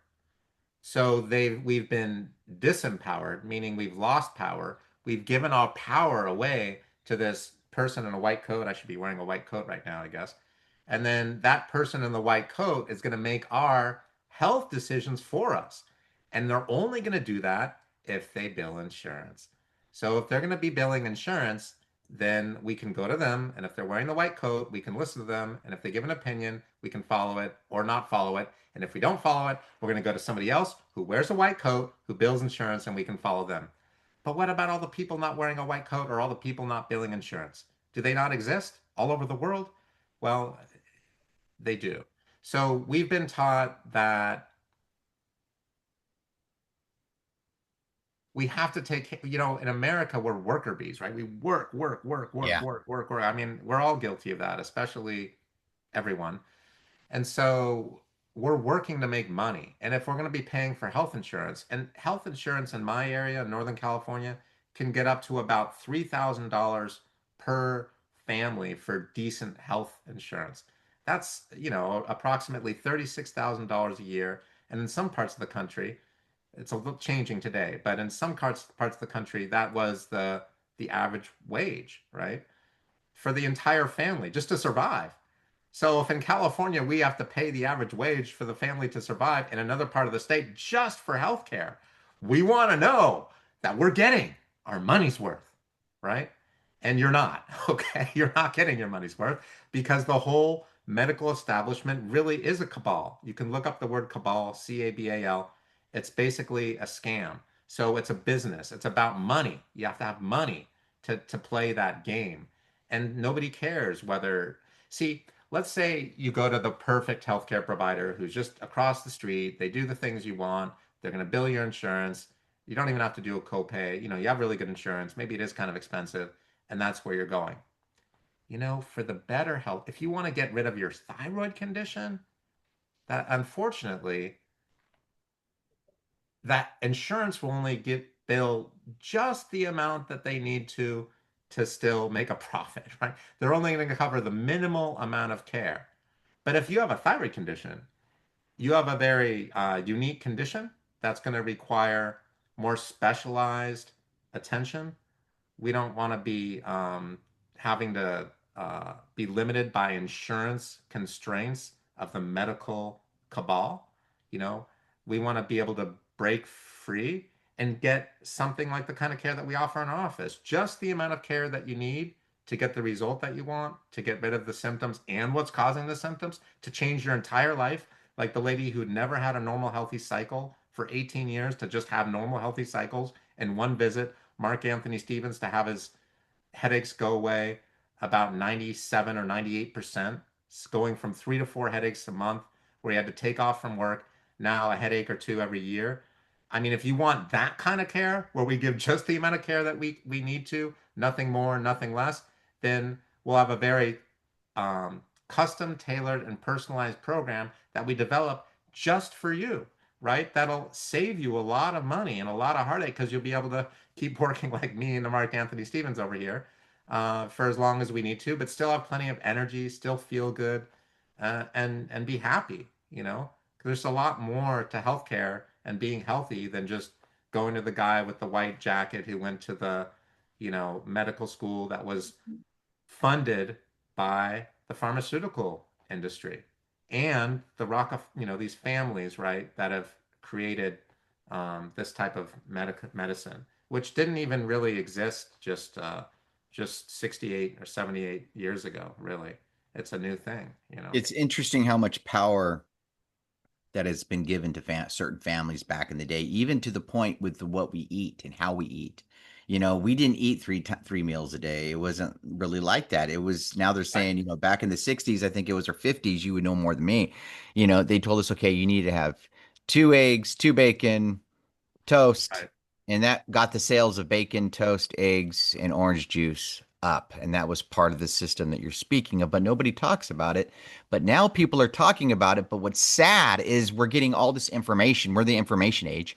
So we've been disempowered, meaning we've lost power. We've given our power away to this person in a white coat. I should be wearing a white coat right now, I guess. And then that person in the white coat is going to make our health decisions for us. And they're only going to do that if they bill insurance. So if they're going to be billing insurance, then we can go to them. And if they're wearing the white coat, we can listen to them. And if they give an opinion, we can follow it or not follow it. And if we don't follow it, we're going to go to somebody else who wears a white coat, who bills insurance, and we can follow them. But what about all the people not wearing a white coat or all the people not billing insurance? Do they not exist all over the world? Well, they do. So we've been taught that we have to in America, we're worker bees, right? We work, work, work, work, Yeah. work, work, work. I mean, we're all guilty of that, especially everyone. And so we're working to make money. And if we're going to be paying for health insurance, and health insurance in my area, Northern California, can get up to about $3,000 per family for decent health insurance. That's approximately $36,000 a year. And in some parts of the country, it's a little changing today, but in some parts of the country, that was the average wage, right? For the entire family just to survive. So if in California we have to pay the average wage for the family to survive in another part of the state just for healthcare, we want to know that we're getting our money's worth, right? And you're not, okay? You're not getting your money's worth because the whole medical establishment really is a cabal. You can look up the word cabal, C-A-B-A-L. It's basically a scam. So it's a business. It's about money. You have to have money to play that game. And nobody cares whether, see, let's say you go to the perfect healthcare provider who's just across the street. They do the things you want. They're going to bill your insurance. You don't even have to do a copay. You have really good insurance. Maybe it is kind of expensive, and that's where you're going. For the better health, if you want to get rid of your thyroid condition, that unfortunately, that insurance will only get bill just the amount that they need to still make a profit, right? They're only going to cover the minimal amount of care. But if you have a thyroid condition, you have a very unique condition that's going to require more specialized attention. We don't want to be having to be limited by insurance constraints of the medical cabal. You know, we want to be able to break free and get something like the kind of care that we offer in our office, just the amount of care that you need to get the result that you want, to get rid of the symptoms and what's causing the symptoms, to change your entire life. Like the lady who never had a normal healthy cycle for 18 years to just have normal healthy cycles in one visit. Mark Anthony Stevens to have his headaches go away about 97 or 98%, going from 3 to 4 headaches a month where he had to take off from work, now a headache or two every year. I mean, if you want that kind of care where we give just the amount of care that we need to, nothing more, nothing less, then we'll have a very custom tailored and personalized program that we develop just for you, right? That'll save you a lot of money and a lot of heartache because you'll be able to keep working like me and the Mark Anthony Stevens over here for as long as we need to, but still have plenty of energy, still feel good, and be happy. There's a lot more to healthcare and being healthy than just going to the guy with the white jacket who went to the medical school that was funded by the pharmaceutical industry and the these families, right, that have created this type of medicine, which didn't even really exist just 68 or 78 years ago, really. It's a new thing. It's interesting how much power that has been given to certain families back in the day, even to the point with what we eat and how we eat. We didn't eat three meals a day. It wasn't really like that. It was now they're Right, saying, back in the 60s, I think it was, or 50s, you would know more than me. They told us, okay, you need to have 2 eggs, 2 bacon, toast, right. and that got the sales of bacon, toast, eggs, and orange juice up. And that was part of the system that you're speaking of, but nobody talks about it. But now people are talking about it. But what's sad is we're getting all this information. We're the information age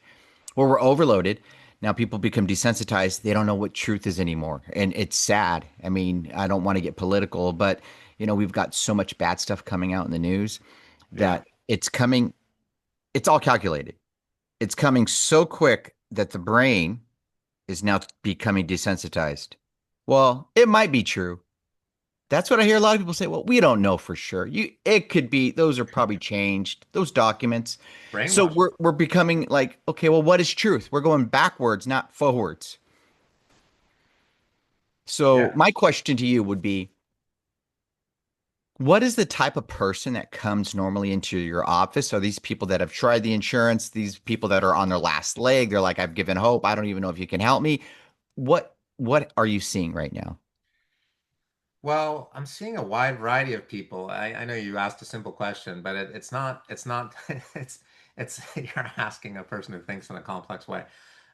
where we're overloaded. Now people become desensitized. They don't know what truth is anymore. And it's sad. I mean, I don't want to get political, but we've got so much bad stuff coming out in the news Yeah. that it's all calculated. It's coming so quick that the brain is now becoming desensitized. Well, it might be true. That's what I hear a lot of people say. Well, we don't know for sure. It could be those are probably changed, those documents. So Brainwashing. we're becoming like, okay, well, what is truth? We're going backwards, not forwards. So Yeah. my question to you would be, what is the type of person that comes normally into your office? Are these people that have tried the insurance, these people that are on their last leg? They're like, I've given hope. I don't even know if you can help me. What are you seeing right now? Well, I'm seeing a wide variety of people. I know you asked a simple question, but it's not it's you're asking a person who thinks in a complex way.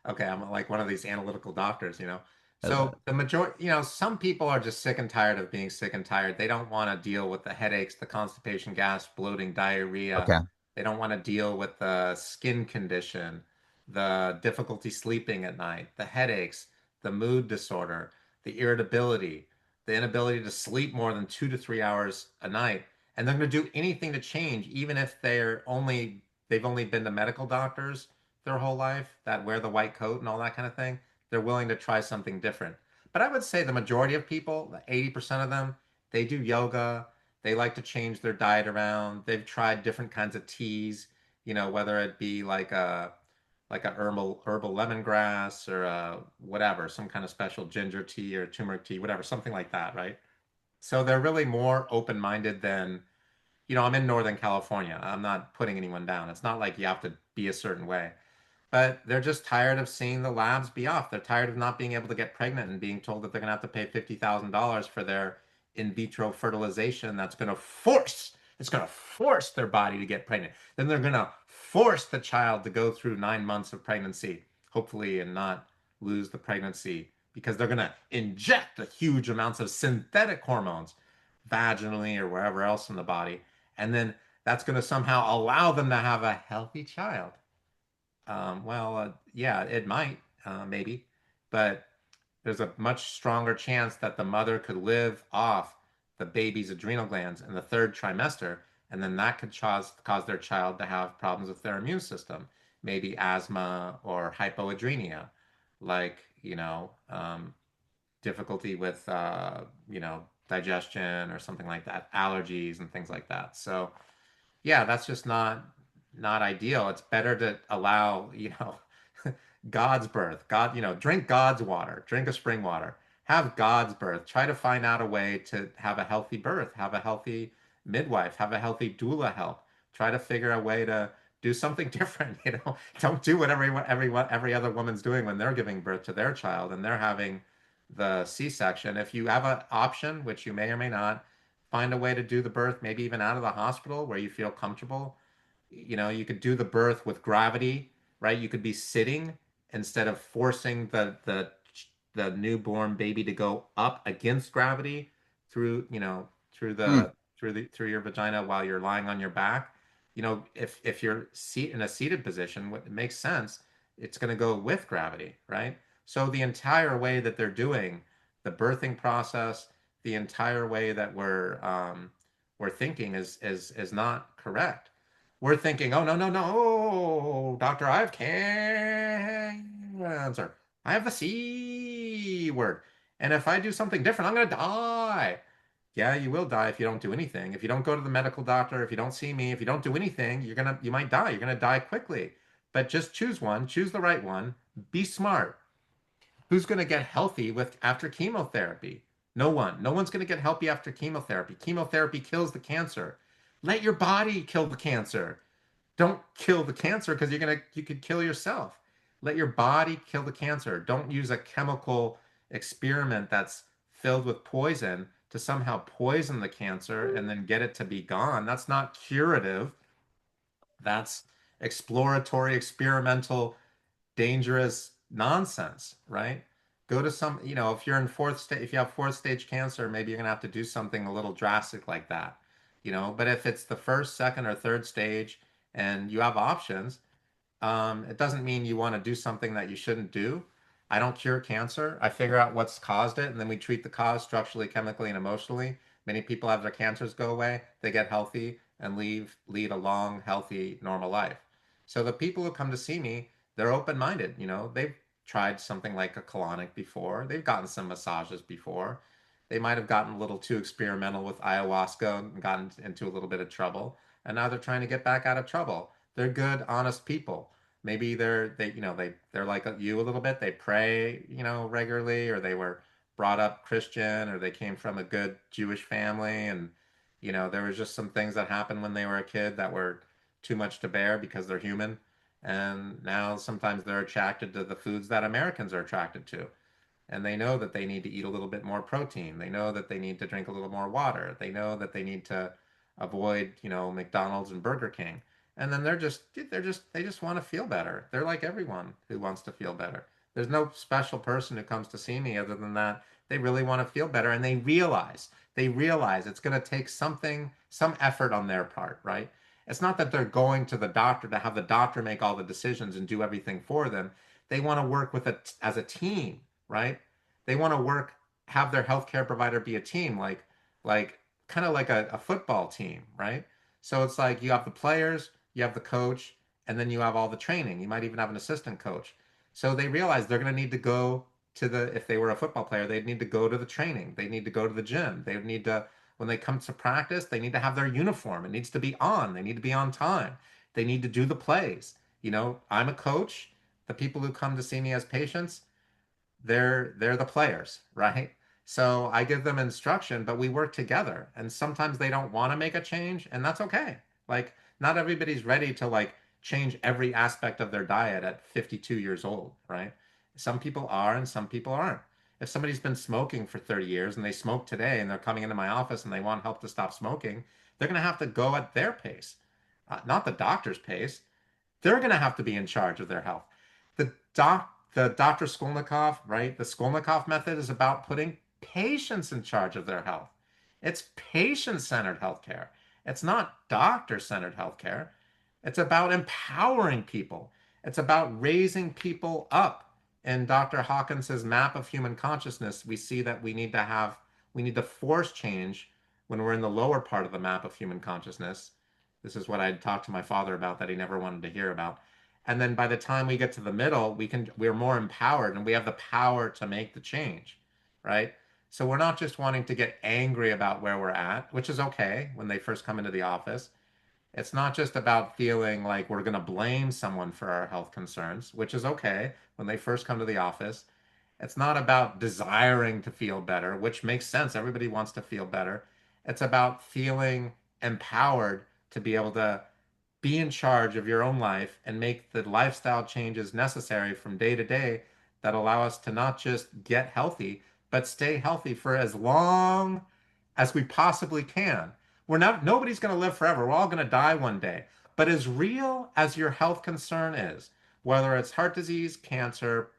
Okay, I'm like one of these analytical doctors. I love So the majority, some people are just sick and tired of being sick and tired. They don't want to deal with the headaches, the constipation, gas, bloating, it. diarrhea. Okay. They don't want to deal with the skin condition, the difficulty sleeping at night, the headaches, the mood disorder, the irritability, the inability to sleep more than 2 to 3 hours a night, and they're going to do anything to change, even if they're only they've only been to medical doctors their whole life that wear the white coat and all that kind of thing. They're willing to try something different. But I would say the majority of people, 80% of them, they do yoga. They like to change their diet around. They've tried different kinds of teas, whether it be like a herbal lemongrass or whatever, some kind of special ginger tea or turmeric tea, whatever, something like that, right? So they're really more open-minded than, I'm in Northern California. I'm not putting anyone down. It's not like you have to be a certain way, but they're just tired of seeing the labs be off. They're tired of not being able to get pregnant and being told that they're going to have to pay $50,000 for their in vitro fertilization. It's going to force their body to get pregnant. Then they're going to force the child to go through 9 months of pregnancy, hopefully, and not lose the pregnancy because they're going to inject the huge amounts of synthetic hormones vaginally or wherever else in the body. And then that's going to somehow allow them to have a healthy child. Yeah, it might, maybe, but there's a much stronger chance that the mother could live off the baby's adrenal glands in the third trimester, and then that could cause their child to have problems with their immune system, maybe asthma or hypoadrenia, like, difficulty with, digestion or something like that, allergies and things like that. So, yeah, that's just not ideal. It's better to allow, God's birth. God, drink God's water, drink a spring water, have God's birth. Try to find out a way to have a healthy birth, have a healthy midwife, have a healthy doula help. Try to figure a way to do something different, Don't do what every other woman's doing when they're giving birth to their child and they're having the C-section. If you have an option, which you may or may not, find a way to do the birth, maybe even out of the hospital where you feel comfortable. You could do the birth with gravity, right? You could be sitting instead of forcing the newborn baby to go up against gravity through, through Hmm. the through your vagina while you're lying on your back. If you're in a seated position, what makes sense, it's going to go with gravity, right? So the entire way that they're doing the birthing process, the entire way that we're thinking is not correct. We're thinking, oh, no, no, no, doctor, I have cancer. I have the C word. And if I do something different, I'm going to die. Yeah, you will die if you don't do anything. If you don't go to the medical doctor, if you don't see me, if you don't do anything, you might die. You're going to die quickly. But just choose one, choose the right one, be smart. Who's going to get healthy with after chemotherapy? No one. No one's going to get healthy after chemotherapy. Chemotherapy kills the cancer. Let your body kill the cancer. Don't kill the cancer because you could kill yourself. Let your body kill the cancer. Don't use a chemical experiment that's filled with poison to somehow poison the cancer and then get it to be gone. That's not curative. That's exploratory, experimental, dangerous nonsense, right? Go to some, if you're in if you have fourth stage cancer, maybe you're gonna have to do something a little drastic like that, But if it's the first, second, or third stage and you have options, it doesn't mean you want to do something that you shouldn't do. I don't cure cancer. I figure out what's caused it, and then we treat the cause structurally, chemically, and emotionally. Many people have their cancers go away, they get healthy, and lead a long, healthy, normal life. So the people who come to see me, they're open-minded. They've tried something like a colonic before. They've gotten some massages before. They might have gotten a little too experimental with ayahuasca and gotten into a little bit of trouble, and now they're trying to get back out of trouble. They're good, honest people. Maybe they're like you a little bit. They pray, regularly, or they were brought up Christian, or they came from a good Jewish family, and there was just some things that happened when they were a kid that were too much to bear because they're human. And now sometimes they're attracted to the foods that Americans are attracted to, and they know that they need to eat a little bit more protein. They know that they need to drink a little more water. They know that they need to avoid, McDonald's and Burger King. And then they just want to feel better. They're like everyone who wants to feel better. There's no special person who comes to see me other than that they really want to feel better and they realize it's going to take some effort on their part, right? It's not that they're going to the doctor to have the doctor make all the decisions and do everything for them. They want to work as a team, right? They want to have their healthcare provider be a team, like kind of like a football team, right? So it's like you have the players, you have the coach, and then you have all the training. You might even have an assistant coach. So they realize they're going to need to go to the, if they were a football player, they'd need to go to the training. They need to go to the gym. They would need to, when they come to practice, they need to have their uniform. It needs to be on. They need to be on time. They need to do the plays. You know, I'm a coach. The people who come to see me as patients, they're the players, right? So I give them instruction, but we work together. And sometimes they don't want to make a change, and that's okay. Like not everybody's ready to like change every aspect of their diet at 52 years old, right? Some people are and some people aren't. If somebody's been smoking for 30 years and they smoke today and they're coming into my office and they want help to stop smoking, they're going to have to go at their pace, not the doctor's pace. They're going to have to be in charge of their health. The Dr. Skolnikoff, right? The Skolnikoff method is about putting patients in charge of their health. It's patient-centered healthcare. It's not doctor-centered healthcare. It's about empowering people. It's about raising people up. In Dr. Hawkins's map of human consciousness, we see that we need to force change when we're in the lower part of the map of human consciousness. This is what I talked to my father about that he never wanted to hear about. And then by the time we get to the middle, we're more empowered and we have the power to make the change, right? So we're not just wanting to get angry about where we're at, which is okay when they first come into the office. It's not just about feeling like we're going to blame someone for our health concerns, which is okay when they first come to the office. It's not about desiring to feel better, which makes sense. Everybody wants to feel better. It's about feeling empowered to be able to be in charge of your own life and make the lifestyle changes necessary from day to day that allow us to not just get healthy, but stay healthy for as long as we possibly can. Nobody's going to live forever. We're all going to die one day. But as real as your health concern is, whether it's heart disease, cancer,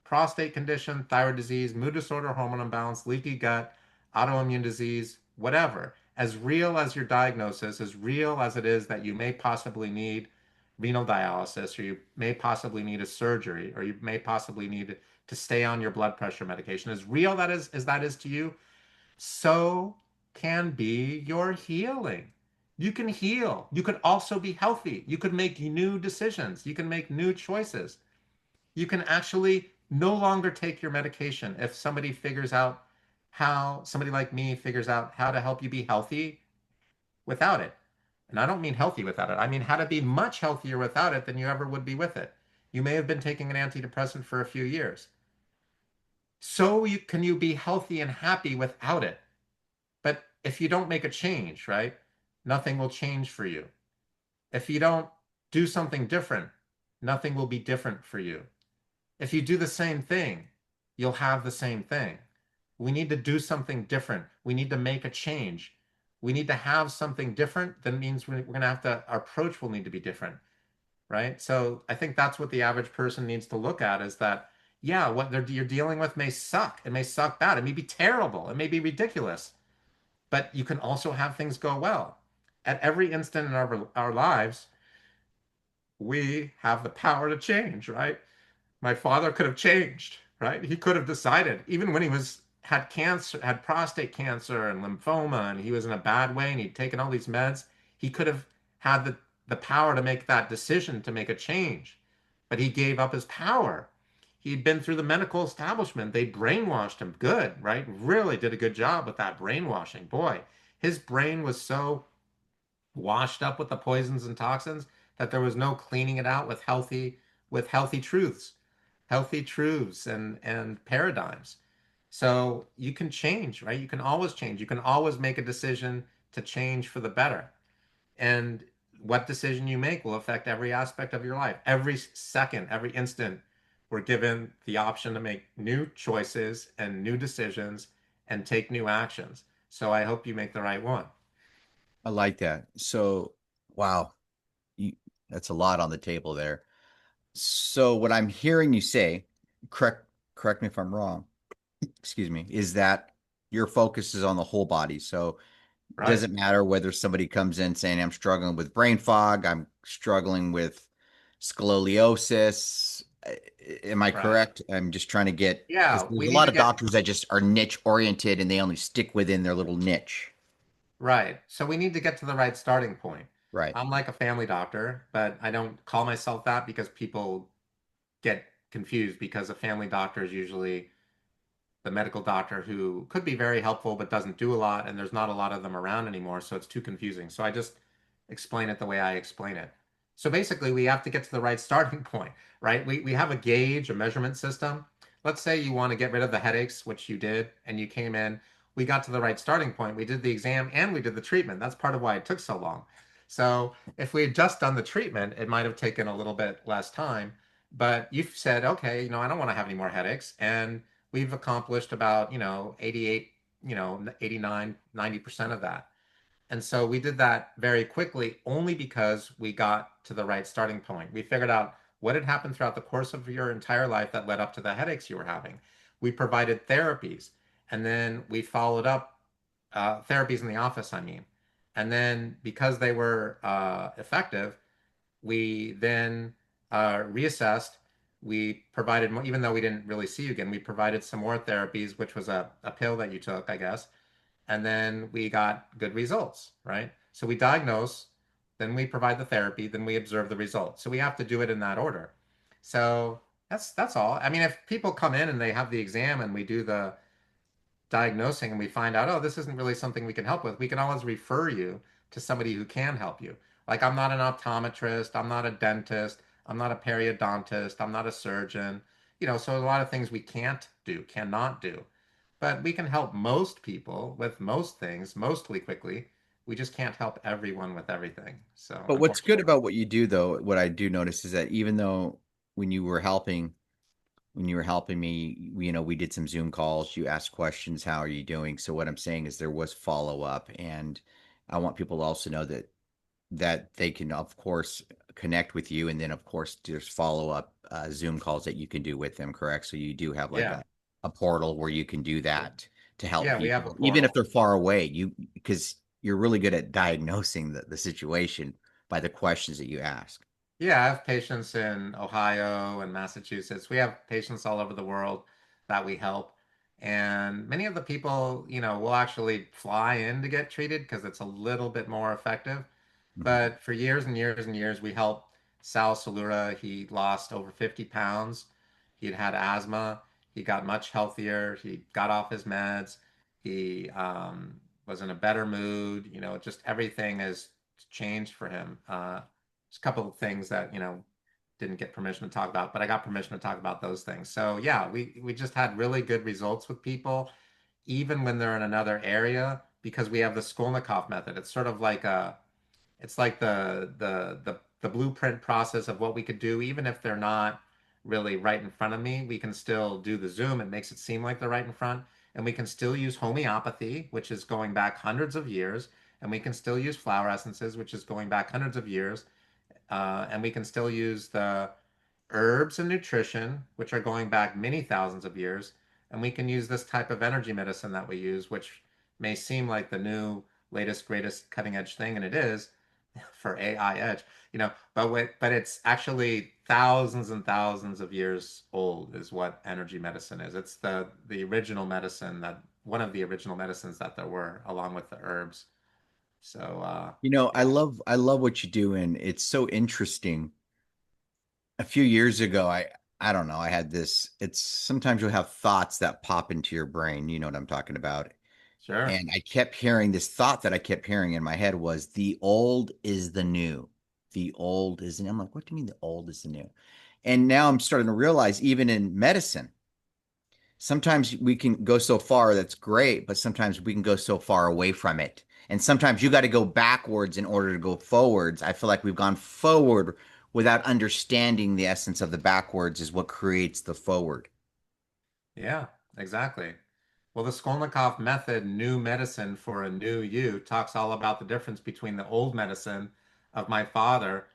prostate condition, thyroid disease, mood disorder, hormone imbalance, leaky gut, autoimmune disease, whatever, as real as your diagnosis, as real as it is that you may possibly need renal dialysis, or you may possibly need a surgery, or you may possibly need to stay on your blood pressure medication, as real that is as that is to you, so can be your healing. You can heal. You could also be healthy. You could make new decisions. You can make new choices. You can actually no longer take your medication if somebody like me figures out how to help you be healthy without it. And I don't mean healthy without it. I mean how to be much healthier without it than you ever would be with it. You may have been taking an antidepressant for a few years. Can you be healthy and happy without it? But if you don't make a change, right, nothing will change for you. If you don't do something different, nothing will be different for you. If you do the same thing, you'll have the same thing. We need to do something different. We need to make a change. We need to have something different. That means we're going to have to, our approach will need to be different, right? So I think that's what the average person needs to look at is that, yeah, you're dealing with may suck. It may suck bad. It may be terrible. It may be ridiculous, but you can also have things go well. At every instant in our lives, we have the power to change, right? My father could have changed, right? He could have decided, even when he had cancer, had prostate cancer and lymphoma, and he was in a bad way and he'd taken all these meds, he could have had the power to make that decision to make a change. But he gave up his power. He'd been through the medical establishment. They brainwashed him good, right? Really did a good job with that brainwashing. Boy, his brain was so washed up with the poisons and toxins that there was no cleaning it out with healthy truths and paradigms. So you can change, right? You can always change. You can always make a decision to change for the better. And what decision you make will affect every aspect of your life. Every second, every instant, we're given the option to make new choices and new decisions and take new actions. So I hope you make the right one. I like that. So, wow, you, that's a lot on the table there. So, what I'm hearing you say, correct correct me if I'm wrong, excuse me, is that your focus is on the whole body. So, it Right, doesn't matter whether somebody comes in saying I'm struggling with brain fog, I'm struggling with scoliosis. Am I right. correct? I'm just trying to get, because Yeah, there's we a need lot to of get doctors that just are niche oriented and they only stick within their little niche. right. So we need to get to the right starting point. Right. I'm like a family doctor, but I don't call myself that because people get confused because a family doctor is usually the medical doctor who could be very helpful but doesn't do a lot, and there's not a lot of them around anymore, so it's too confusing. So I just explain it the way I explain it. So basically, we have to get to the right starting point, right? We have a gauge, a measurement system. Let's say you want to get rid of the headaches, which you did, and you came in. We got to the right starting point. We did the exam and we did the treatment. That's part of why it took so long. So if we had just done the treatment, it might have taken a little bit less time. But you've said, okay, I don't want to have any more headaches. And we've accomplished about, 88, 89, 90% of that. And so we did that very quickly only because we got to the right starting point. We figured out what had happened throughout the course of your entire life that led up to the headaches you were having. We provided therapies, and then we followed up therapies in the office, I mean. And then because they were effective, we then reassessed. We provided, even though we didn't really see you again, we provided some more therapies, which was a pill that you took, I guess. And then we got good results, right? So we diagnose, then we provide the therapy, then we observe the results. So we have to do it in that order. So that's all. I mean, if people come in and they have the exam and we do the diagnosing and we find out, oh, this isn't really something we can help with, we can always refer you to somebody who can help you. Like, I'm not an optometrist, I'm not a dentist, I'm not a periodontist, I'm not a surgeon. So a lot of things we can't do, cannot do. But we can help most people with most things mostly quickly. We just can't help everyone with everything. So, But what's good unfortunately. about what you do, though, what I do notice is that even though when you were helping, when you were helping me, we did some Zoom calls, you asked questions, how are you doing? So what I'm saying is there was follow up, and I want people to also know that they can, of course, connect with you, and then of course there's follow up Zoom calls that you can do with them, correct? So you do have like Yeah. a portal where you can do that to help Yeah, we have a people, even if portal. they're far away. Because you're really good at diagnosing the situation by the questions that you ask. Yeah, I have patients in Ohio and Massachusetts. We have patients all over the world that we help. And many of the people, will actually fly in to get treated because it's a little bit more effective. Mhm. But for years and years and years, we helped Sal Salura. He lost over 50 pounds. He'd had asthma. He got much healthier. He got off his meds. He was in a better mood. Just everything has changed for him. There's a couple of things that, didn't get permission to talk about, but I got permission to talk about those things. So yeah, we just had really good results with people, even when they're in another area, because we have the Skolnikoff method. It's like the blueprint process of what we could do, even if they're not really right in front of me. We can still do the Zoom. It makes it seem like they're right in front, and we can still use homeopathy, which is going back hundreds of years, and we can still use flower essences, which is going back hundreds of years, and we can still use the herbs and nutrition, which are going back many thousands of years. And we can use this type of energy medicine that we use, which may seem like the new, latest, greatest cutting edge thing, and it is for AI edge, but it's actually thousands and thousands of years old, is what energy medicine is. It's the original medicine, that one of the original medicines that there were, along with the herbs. So I yeah, love what you do, and it's so interesting. A few years ago, I don't know, I had this. It's sometimes you'll have thoughts that pop into your brain. You know what I'm talking about. sure. And I kept hearing this thought that I kept hearing in my head was the old is the new. The old is the new. I'm like, what do you mean the old is the new? And now I'm starting to realize, even in medicine, sometimes we can go so far that's great, but sometimes we can go so far away from it. And sometimes you got to go backwards in order to go forwards. I feel like we've gone forward without understanding the essence of the backwards is what creates the forward. Yeah, exactly. Well, the Skolnikoff method, new medicine for a new you, talks all about the difference between the old medicine of my father,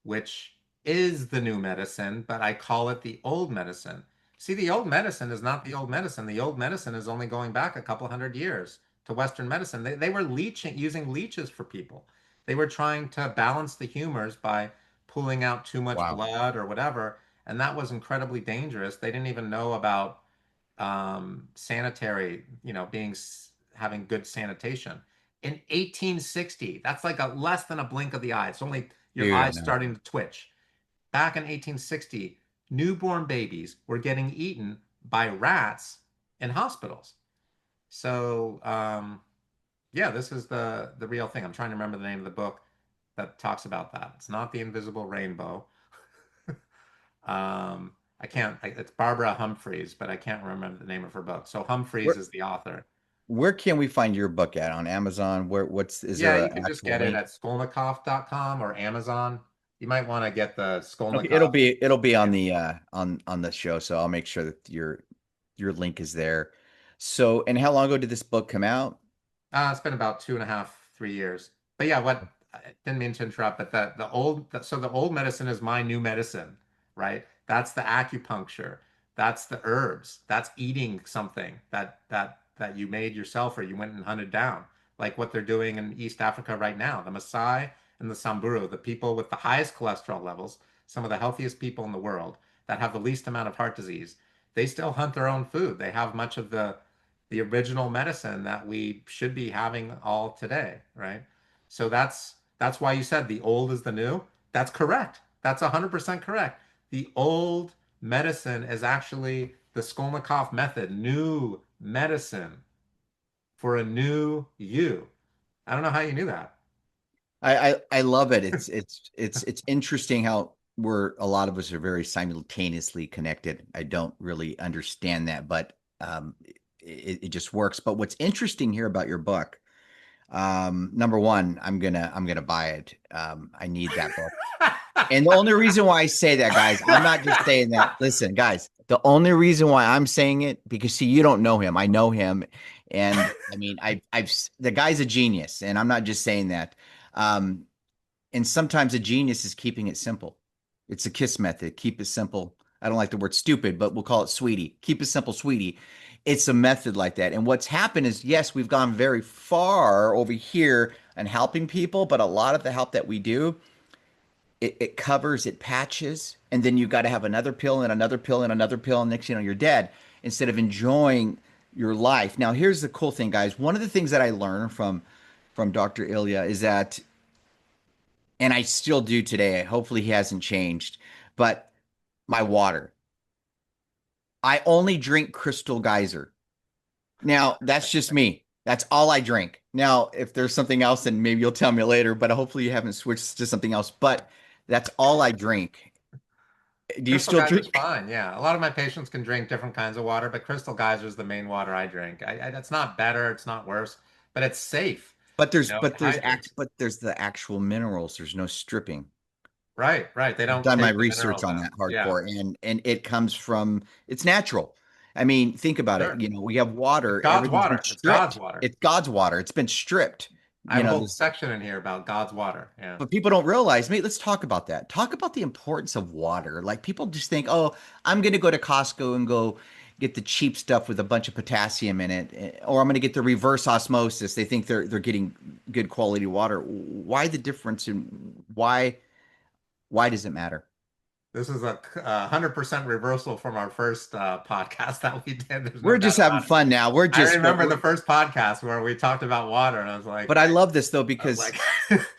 which is the new medicine, but I call it the old medicine. See, the old medicine is not the old medicine. The old medicine is only going back a couple hundred years to Western medicine. They were using leeches for people. They were trying to balance the humors by pulling out too much Wow. blood or whatever, and that was incredibly dangerous. They didn't even know about sanitary, having good sanitation. in 1860. That's like a less than a blink of the eye. It's only your Dude, I eyes know. starting to twitch. Back in 1860, newborn babies were getting eaten by rats in hospitals. So, yeah, this is the real thing. I'm trying to remember the name of the book that talks about that. It's not The Invisible Rainbow. I can't, it's Barbara Humphreys, but I can't remember the name of her book. So Humphreys Where is the author. where can we find your book at on Amazon? What's is Yeah, there you an can just actual get it link? at Skolnikoff.com or Amazon. You might want to get the Okay, Skolnikoff. it'll be on Yeah. the on the show, so I'll make sure that your link is there. So, and how long ago did this book come out? It's been about 2.5, 3 years. But yeah, what I didn't mean to interrupt, but so the old medicine is my new medicine, right? That's the acupuncture. That's the herbs. That's eating something that you made yourself or you went and hunted down, like what they're doing in East Africa right now. The Maasai and the Samburu, the people with the highest cholesterol levels, some of the healthiest people in the world that have the least amount of heart disease, they still hunt their own food. They have much of the original medicine that we should be having all today, right? So that's why you said the old is the new. That's correct. That's 100% correct. The old medicine is actually the Skolnikoff method, new medicine for a new you. I don't know how you knew that. I love it. It's interesting how we're a lot of us are very simultaneously connected. I don't really understand that, but it just works. But what's interesting here about your book, number one, I'm gonna buy it. I need that book. And the only reason why I say that, guys, I'm not just saying that. Listen, guys, the only reason why I'm saying it because see, you don't know him. I know him, and I mean, the guy's a genius, and I'm not just saying that. Um, and sometimes a genius is keeping it simple. It's a KISS method. Keep it simple. I don't like the word stupid, but we'll call it sweetie. Keep it simple, sweetie. It's a method like that. And what's happened is, yes, we've gone very far over here and helping people, but a lot of the help that we do it covers, it patches, and then you got to have another pill and another pill and another pill, and next you know you're dead instead of enjoying your life. Now, here's the cool thing, guys. One of the things that I learned from Dr. Ilya is that, and I still do today. Hopefully, he hasn't changed, but my water. I only drink Crystal Geyser. Now, that's just me. That's all I drink. Now, if there's something else, then maybe you'll tell me later, but hopefully you haven't switched to something else. But that's all I drink. Do you Crystal still Geyser's drink? fine. Yeah. A lot of my patients can drink different kinds of water, but Crystal Geyser is the main water I drink. It's not better, it's not worse, but it's safe. It hydrates. But there's the actual minerals. There's no stripping. Right, right. They I've don't done my take the research minerals on out. that Yeah, hardcore, and it comes from it's natural. I mean, think about it. sure. You know, we have It's water. God's Everything's been water. It's God's stripped. water. It's God's water. It's been stripped. I have You a know, whole this, section in here about God's water. Yeah. but people don't realize. Mate, let's talk about that. Talk about the importance of water. Like people just think, oh, I'm going to go to Costco and go get the cheap stuff with a bunch of potassium in it, or I'm going to get the reverse osmosis. They think they're getting good quality water. Why the difference, and why does it matter? This is a 100% reversal from our first podcast that we did. There's no We're doubt just having about it. fun now. We're I just, remember the first podcast where we talked about water, and but I love this though I was because like,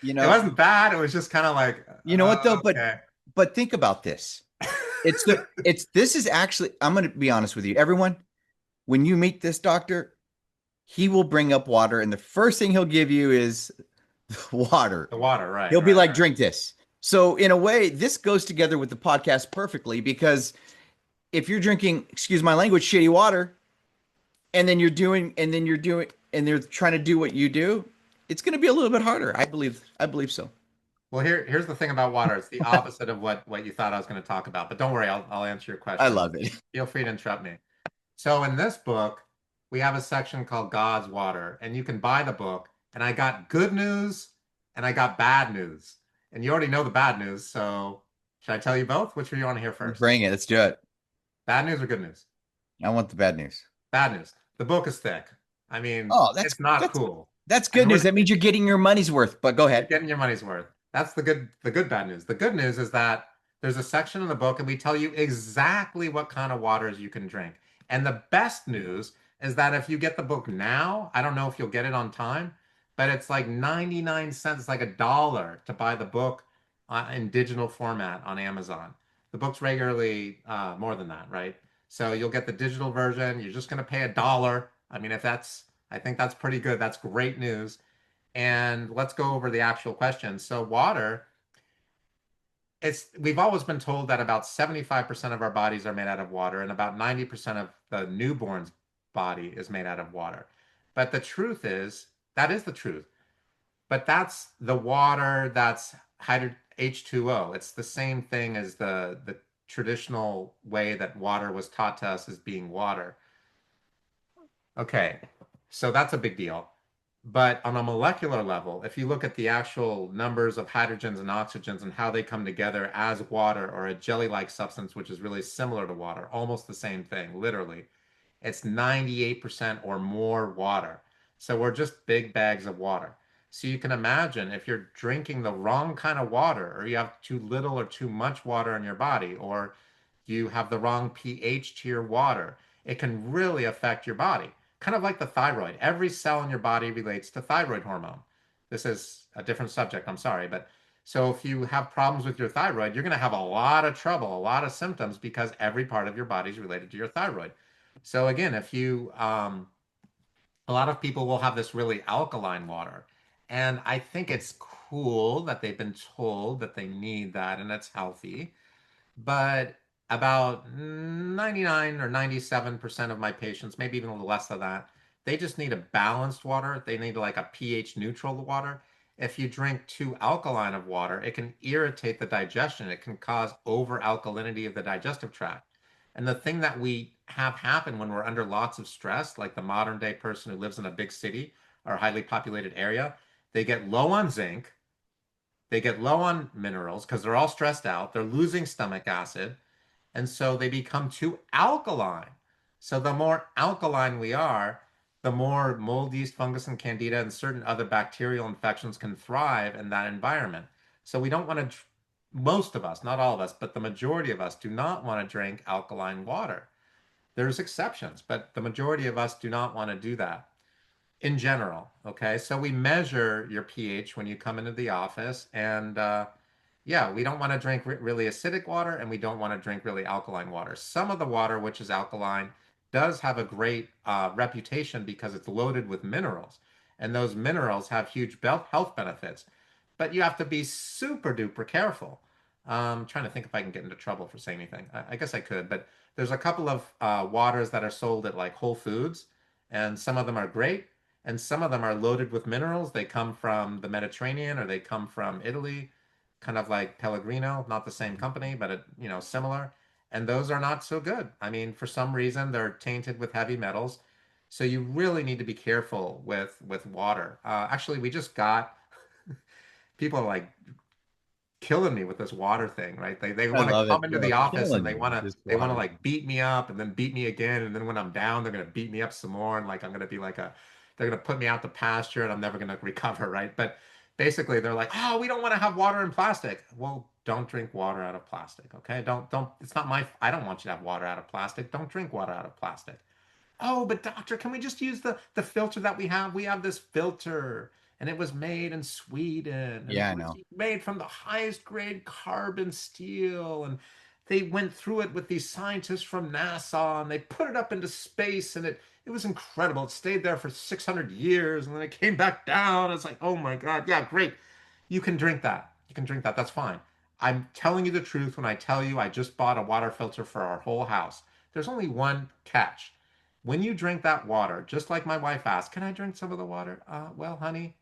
you it know, wasn't bad. It was just kind of like, you know what though. okay. But think about this. It's this is actually. I'm going to be honest with you, everyone. When you meet this doctor, he will bring up water, and the first thing he'll give you is water. The water, right, He'll be right, like, right. "Drink this." So in a way, this goes together with the podcast perfectly because if you're drinking, excuse my language, shitty water, and they're trying to do what you do, it's going to be a little bit harder. I believe. I believe so. Well, here's the thing about water. It's the opposite of what you thought I was going to talk about. But don't worry, I'll answer your I question. love it. Feel free to interrupt me. So in this book, we have a section called God's Water, and you can buy the book. And I got good news and I got bad news. And you already know the bad news, so should I tell you both? Which do you want to hear first? Bring it. Let's do it. Bad news or good news? I want the bad news. Bad news. The book is thick. I mean, Oh, it's not that's cool. that's good And news. we're That means you're getting your money's worth. But go You're ahead. getting your money's worth. That's the good bad news. The good news is that there's a section in the book and we tell you exactly what kind of waters you can drink. And the best news is that if you get the book now, I don't know if you'll get it on time, but it's like 99 cents, it's like $1 to buy the book in digital format on Amazon. The book's regularly more than that, right? So you'll get the digital version. You're just going to pay $1. I mean, if that's, I think that's pretty good. That's great news. And let's go over the actual question. So water, it's we've always been told that about 75% of our bodies are made out of water and about 90% of the newborn's body is made out of water. But the truth is, that is the truth. But that's the water that's hydro H2O. It's the same thing as the traditional way that water was taught to us as being water. Okay, so that's a big deal. But on a molecular level, if you look at the actual numbers of hydrogens and oxygens and how they come together as water or a jelly-like substance, which is really similar to water, almost the same thing, literally, it's 98% or more water. So we're just big bags of water. So you can imagine if you're drinking the wrong kind of water, or you have too little or too much water in your body, or you have the wrong pH to your water, it can really affect your body. Kind of like the thyroid. Every cell in your body relates to thyroid hormone. This is a different subject, I'm sorry, but so if you have problems with your thyroid, you're going to have a lot of trouble, a lot of symptoms because every part of your body is related to your thyroid. So again, if you, a lot of people will have this really alkaline water, and I think it's cool that they've been told that they need that and it's healthy. But about 99 or 97% of my patients, maybe even a little less than that, they just need a balanced water. They need like a pH neutral water. If you drink too alkaline of water, it can irritate the digestion. It can cause over alkalinity of the digestive tract. And the thing that we have happen when we're under lots of stress, like the modern day person who lives in a big city or a highly populated area, they get low on zinc, they get low on minerals because they're all stressed out. They're losing stomach acid. And so they become too alkaline. So the more alkaline we are, the more mold, yeast, fungus, and candida and certain other bacterial infections can thrive in that environment. So we don't want to, most of us, not all of us, but the majority of us do not want to drink alkaline water. There's exceptions, but the majority of us do not want to do that in general. Okay, so we measure your pH when you come into the office, and yeah, we don't want to drink really acidic water, and we don't want to drink really alkaline water. Some of the water, which is alkaline, does have a great reputation because it's loaded with minerals, and those minerals have huge health benefits. But you have to be super duper careful. I'm trying to think if I can get into trouble for saying anything. I guess I could, but there's a couple of waters that are sold at like Whole Foods, and some of them are great, and some of them are loaded with minerals. They come from the Mediterranean or they come from Italy, kind of like Pellegrino, not the same company, but similar. And those are not so good. I mean, for some reason, they're tainted with heavy metals. So you really need to be careful with water. Actually, we just got people are like killing me with this water thing, right? They I want to love it. come into Yo, the office and killing me with this they want to water. like beat me up and then beat me again, and then when I'm down, they're gonna beat me up some more, and like I'm gonna be like a they're gonna put me out to pasture and I'm never gonna recover, right? But basically they're like, oh, we don't want to have water in plastic. Well, don't drink water out of plastic, okay? Don't it's not my I don't want you to have water out of plastic. Don't drink water out of plastic. Oh, but doctor, can we just use the filter that we have? We have this filter, and it was made in Sweden, and Yeah, it I was know. made from the highest grade carbon steel, and they went through it with these scientists from NASA, and they put it up into space, and it was incredible. It stayed there for 600 years, and then it came back down. It's like, oh my God, yeah, great. You can drink that. You can drink that. That's fine. I'm telling you the truth when I tell you I just bought a water filter for our whole house. There's only one catch. When you drink that water, just like my wife asked, can I drink some of the water? Well, honey,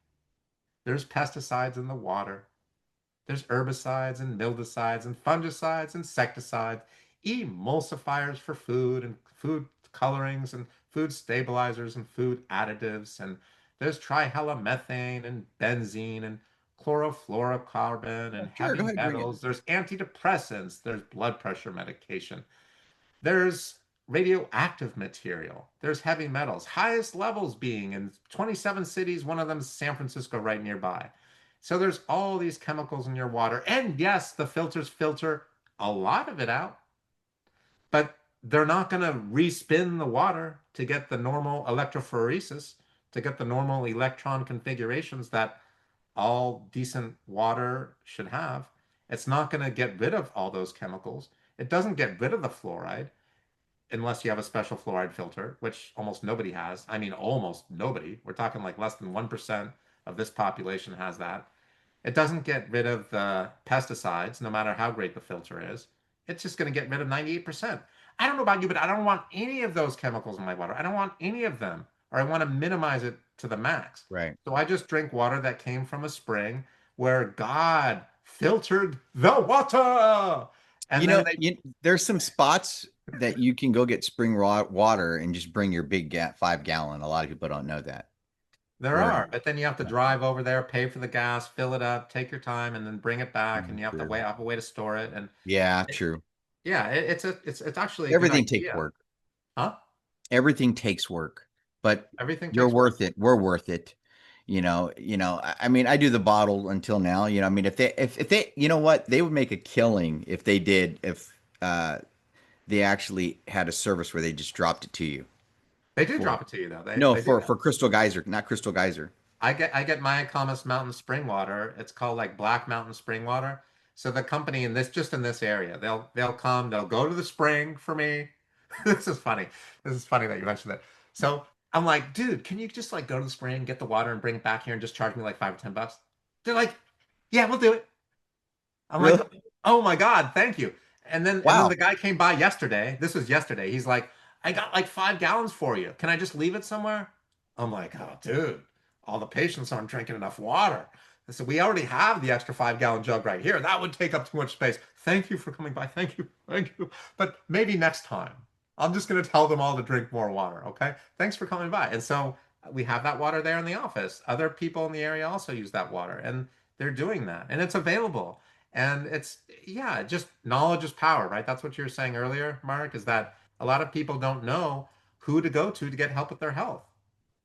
there's pesticides in the water. There's herbicides and mildicides and fungicides, insecticides, emulsifiers for food and food colorings and food stabilizers and food additives. And there's trihalomethane and benzene and chlorofluorocarbon Yeah, and sure, go heavy ahead, drink it. metals. There's antidepressants. There's blood pressure medication. There's radioactive material. There's heavy metals, highest levels being in 27 cities. One of them is San Francisco, right nearby. So there's all these chemicals in your water. And yes, the filters filter a lot of it out, but they're not going to respin the water to get the normal electrophoresis. to get the normal electron configurations that all decent water should have. It's not going to get rid of all those chemicals. It doesn't get rid of the fluoride unless you have a special fluoride filter, which almost nobody has. I mean, almost nobody. We're talking like less than 1% of this population has that. It doesn't get rid of the pesticides, no matter how great the filter is. It's just going to get rid of 98%. I don't know about you, but I don't want any of those chemicals in my water. I don't want any of them, or I want to minimize it to the max. Right. So I just drink water that came from a spring where God filtered the water. And then they, There's some spots that you can go get spring raw water and just bring your big 5 gallon. A lot of people don't know that. there Where are, but then you have to drive over there, pay for the gas, fill it up, take your time, and then bring it back, and you have to true. wait, have a way to store it. And Yeah, it, true. yeah, it's actually a good Everything takes idea. work. Huh? Everything takes work, but Everything you're takes work. worth it. We're worth it. I mean, I do the bottle until now. I mean, if they, you know what, they would make a killing if they did, if they actually had a service where they just dropped it to you They do for, drop it to you though. They no, they do for that. Crystal Geyser, not Crystal Geyser. I get my Comus Mountain spring water. It's called like Black Mountain spring water. So the company in this just in this area, they'll come, they'll go to the spring for me. This is funny. This is funny that you mentioned that. So I'm like, dude, can you just like go to the spring, get the water, and bring it back here and just charge me like $5 or $10? They're like, yeah, we'll do it. I'm like, Really? oh my God, thank you. And then Wow. the guy came by yesterday. This was yesterday. He's like, I got like 5 gallons for you. Can I just leave it somewhere? I'm like, oh, dude, all the patients aren't drinking enough water. I said, we already have the extra 5 gallon jug right here. That would take up too much space. Thank you for coming by. Thank you. Thank you. But maybe next time. I'm just going to tell them all to drink more water. Okay. Thanks for coming by. And so we have that water there in the office. Other people in the area also use that water, and they're doing that, and it's available. And it's, yeah, just knowledge is power, right? That's what you were saying earlier, Mark, is that a lot of people don't know who to go to get help with their health,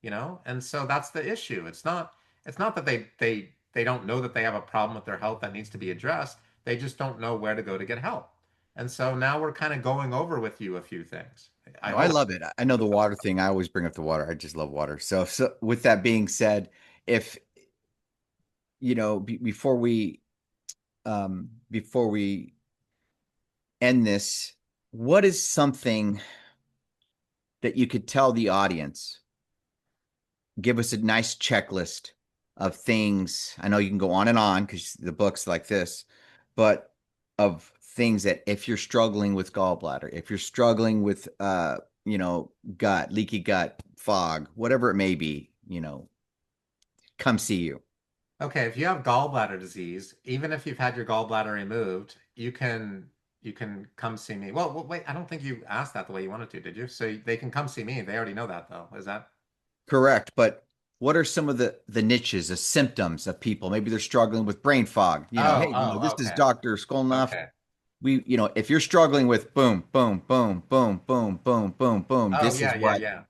you know? And so that's the issue. It's not that they don't know that they have a problem with their health that needs to be addressed. They just don't know where to go to get help. And so now we're kind of going over with you a few things. I No, I hope. love it. I know the water thing. I always bring up the water. I just love water. So with that being said, if before we end this, what is something that you could tell the audience? Give us a nice checklist of things. I know you can go on because the book's like this, but of things that if you're struggling with gallbladder, if you're struggling with gut, leaky gut, fog, whatever it may be, come see you. Okay, if you have gallbladder disease, even if you've had your gallbladder removed, you can come see me. Well, wait, I don't think you asked that the way you wanted to, did you? So they can come see me. They already know that though. Is that? Correct, but what are some of the niches, the symptoms of people? Maybe they're struggling with brain fog. Oh, Hey, oh, this is okay. Dr. Skolnikoff. Okay. If you're struggling with boom, boom, boom, boom, boom, boom, boom, boom, Oh, this is yeah, yeah, what yeah.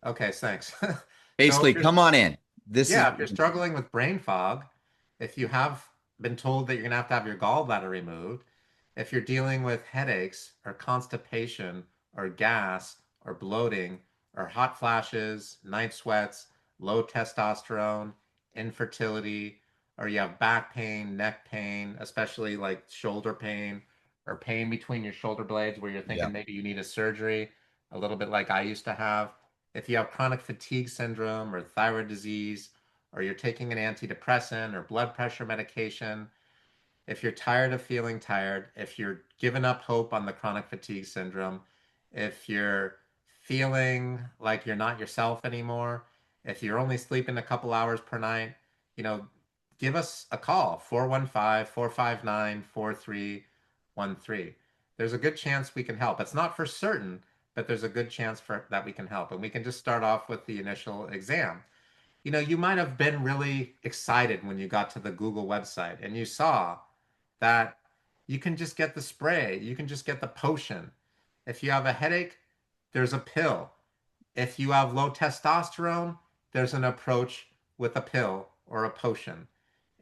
Okay, thanks. So basically come on in. This is yeah, if you're struggling with brain fog, if you have been told that you're going to have your gallbladder removed, if you're dealing with headaches or constipation or gas or bloating or hot flashes, night sweats, low testosterone, infertility, or you have back pain, neck pain, especially like shoulder pain or pain between your shoulder blades where you're yeah, thinking maybe you need a surgery, a little bit like I used to have. If you have chronic fatigue syndrome or thyroid disease, or you're taking an antidepressant or blood pressure medication, if you're tired of feeling tired, if you're giving up hope on the chronic fatigue syndrome, if you're feeling like you're not yourself anymore, if you're only sleeping a couple hours per night, you know, give us a call, 415-459-4313. There's a good chance we can help. It's not for certain, but there's a good chance for that we can help. And we can just start off with the initial exam. You might have been really excited when you got to the Google website and you saw that you can just get the spray, you can just get the potion. If you have a headache, there's a pill. If you have low testosterone, there's an approach with a pill or a potion.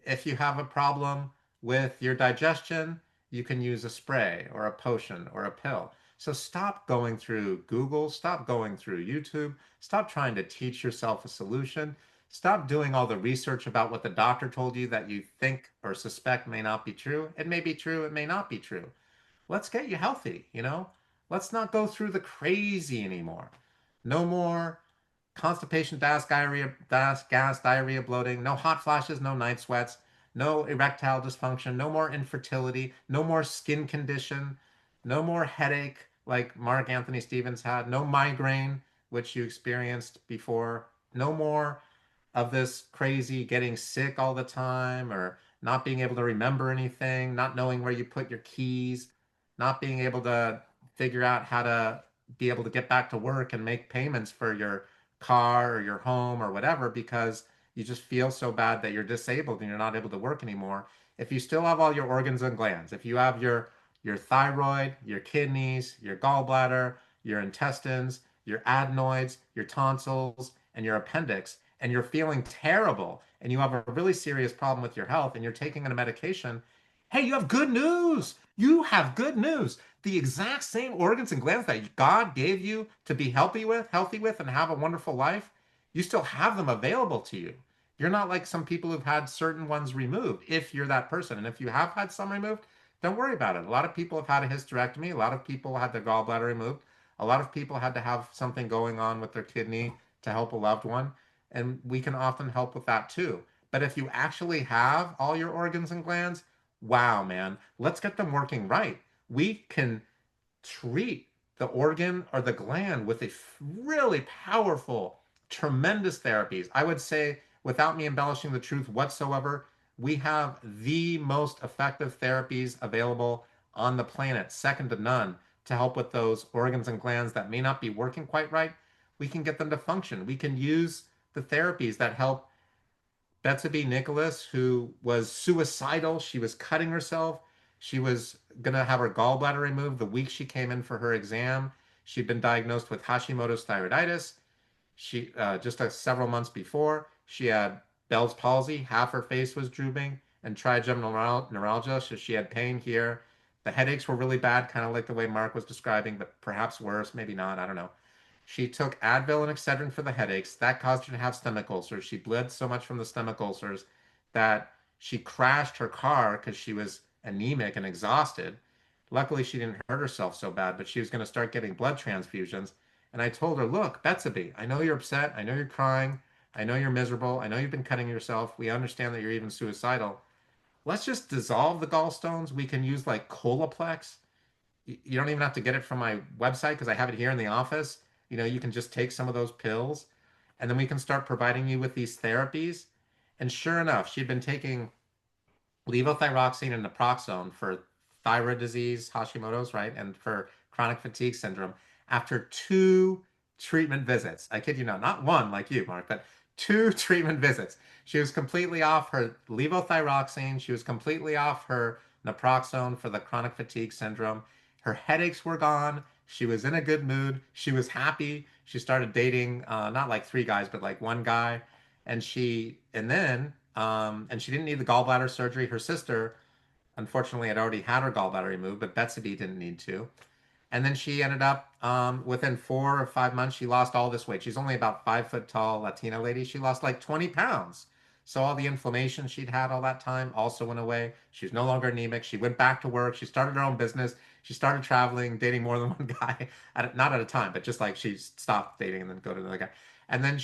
If you have a problem with your digestion, you can use a spray or a potion or a pill. So stop going through Google, stop going through YouTube, stop trying to teach yourself a solution. Stop doing all the research about what the doctor told you that you think or suspect may not be true. It may be true, it may not be true. Let's get you healthy, you know? Let's not go through the crazy anymore. No more constipation, gas, diarrhea, bloating, no hot flashes, no night sweats, no erectile dysfunction, no more infertility, no more skin condition, no more headache like Mark Anthony Stevens had, no migraine, which you experienced before, no more of this crazy getting sick all the time or not being able to remember anything, not knowing where you put your keys, not being able to figure out how to be able to get back to work and make payments for your car or your home or whatever because you just feel so bad that you're disabled and you're not able to work anymore. If you still have all your organs and glands, if you have your thyroid, your kidneys, your gallbladder, your intestines, your adenoids, your tonsils, and your appendix, and you're feeling terrible and you have a really serious problem with your health and you're taking a medication, hey, you have good news. You have good news. The exact same organs and glands that God gave you to be healthy with, and have a wonderful life, you still have them available to you. You're not like some people who've had certain ones removed, if you're that person. And if you have had some removed, don't worry about it. A lot of people have had a hysterectomy. A lot of people had their gallbladder removed. A lot of people had to have something going on with their kidney to help a loved one. And we can often help with that too. But if you actually have all your organs and glands, wow, man, let's get them working right. We can treat the organ or the gland with a really powerful, tremendous therapies. I would say, without me embellishing the truth whatsoever, we have the most effective therapies available on the planet, second to none, to help with those organs and glands that may not be working quite right. We can get them to function. We can use the therapies that help Betsy Nicholas, who was suicidal. She was cutting herself. She was going to have her gallbladder removed the week she came in for her exam. She'd been diagnosed with Hashimoto's thyroiditis. She just several months before, she had Bell's palsy. Half her face was drooping, and trigeminal neuralgia. So she had pain here. The headaches were really bad, kind of like the way Mark was describing, but perhaps worse, maybe not. I don't know. She took Advil and Excedrin for the headaches. That caused her to have stomach ulcers. She bled so much from the stomach ulcers that she crashed her car because she was anemic and exhausted. Luckily, she didn't hurt herself so bad, but she was going to start getting blood transfusions. And I told her, look, Betsy, I know you're upset. I know you're crying. I know you're miserable. I know you've been cutting yourself. We understand that you're even suicidal. Let's just dissolve the gallstones. We can use like Colaplex. You don't even have to get it from my website because I have it here in the office. You can just take some of those pills and then we can start providing you with these therapies. And sure enough, she'd been taking levothyroxine and naproxone for thyroid disease, Hashimoto's, right? And for chronic fatigue syndrome after two treatment visits. I kid you not one like you, Mark, but two treatment visits. She was completely off her levothyroxine. She was completely off her naproxone for the chronic fatigue syndrome. Her headaches were gone. She was in a good mood. She was happy. She started dating, not like three guys, but like one guy. And she didn't need the gallbladder surgery. Her sister, unfortunately, had already had her gallbladder removed, but Betsy didn't need to. And then she ended up, within 4 or 5 months, she lost all this weight. She's only about 5 foot tall, Latina lady. She lost like 20 pounds. So all the inflammation she'd had all that time also went away. She was no longer anemic. She went back to work. She started her own business. She started traveling, dating more than one guy, not at a time, but just like she stopped dating and then go to another guy. And then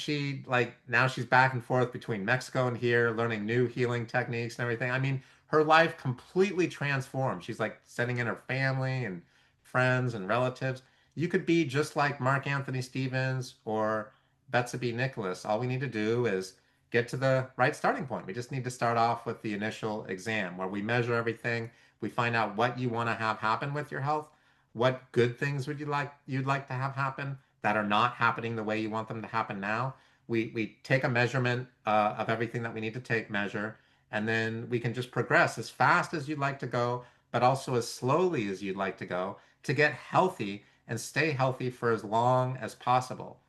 now she's back and forth between Mexico and here, learning new healing techniques and everything. I mean, her life completely transformed. She's like sending in her family and friends and relatives. You could be just like Mark Anthony Stevens or Betsy Nicholas. All we need to do is get to the right starting point. We just need to start off with the initial exam where we measure everything. We find out what you want to have happen with your health. What good things you'd like to have happen that are not happening the way you want them to happen now. We take a measurement of everything that we need to take measure, and then we can just progress as fast as you'd like to go, but also as slowly as you'd like to go to get healthy and stay healthy for as long as possible.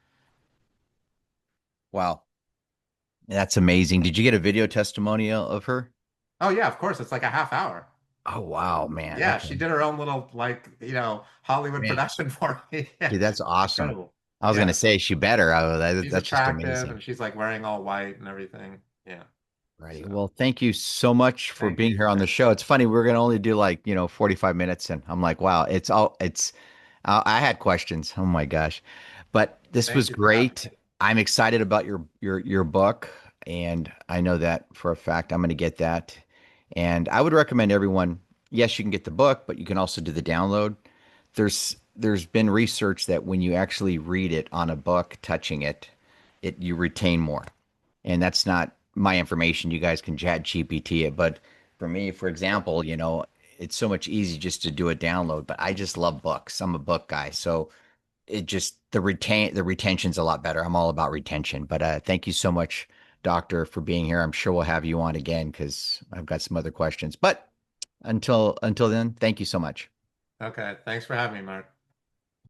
Wow. That's amazing. Did you get a video testimonial of her? Oh yeah, of course, it's like a half hour. Oh wow, man. Yeah, Okay. she did her own little like, Hollywood Man, production for me. Yeah, dude, that's awesome. incredible. I was gonna Yeah, say she better. she's That's just attractive and amazing. she's like wearing all white and everything. Yeah. Righty. So Well, thank you so much for thank being you. here on Yeah. the show. It's funny, we're gonna only do like, 45 minutes, and I'm like, wow, I had questions. Oh my gosh. But this Thank was you for having great. I'm excited about your book, and I know that for a fact I'm gonna get that. And I would recommend everyone, yes, you can get the book, but you can also do the download. There's been research that when you actually read it on a book, touching it, you retain more. And that's not my information. You guys can chat GPT it. But for me, for example, it's so much easy just to do a download. But I just love books. I'm a book guy. So it just the retention's a lot better. I'm all about retention. But thank you so much, Doctor, for being here. I'm sure we'll have you on again because I've got some other questions. But until then, thank you so much. Okay, thanks for having me, Mark.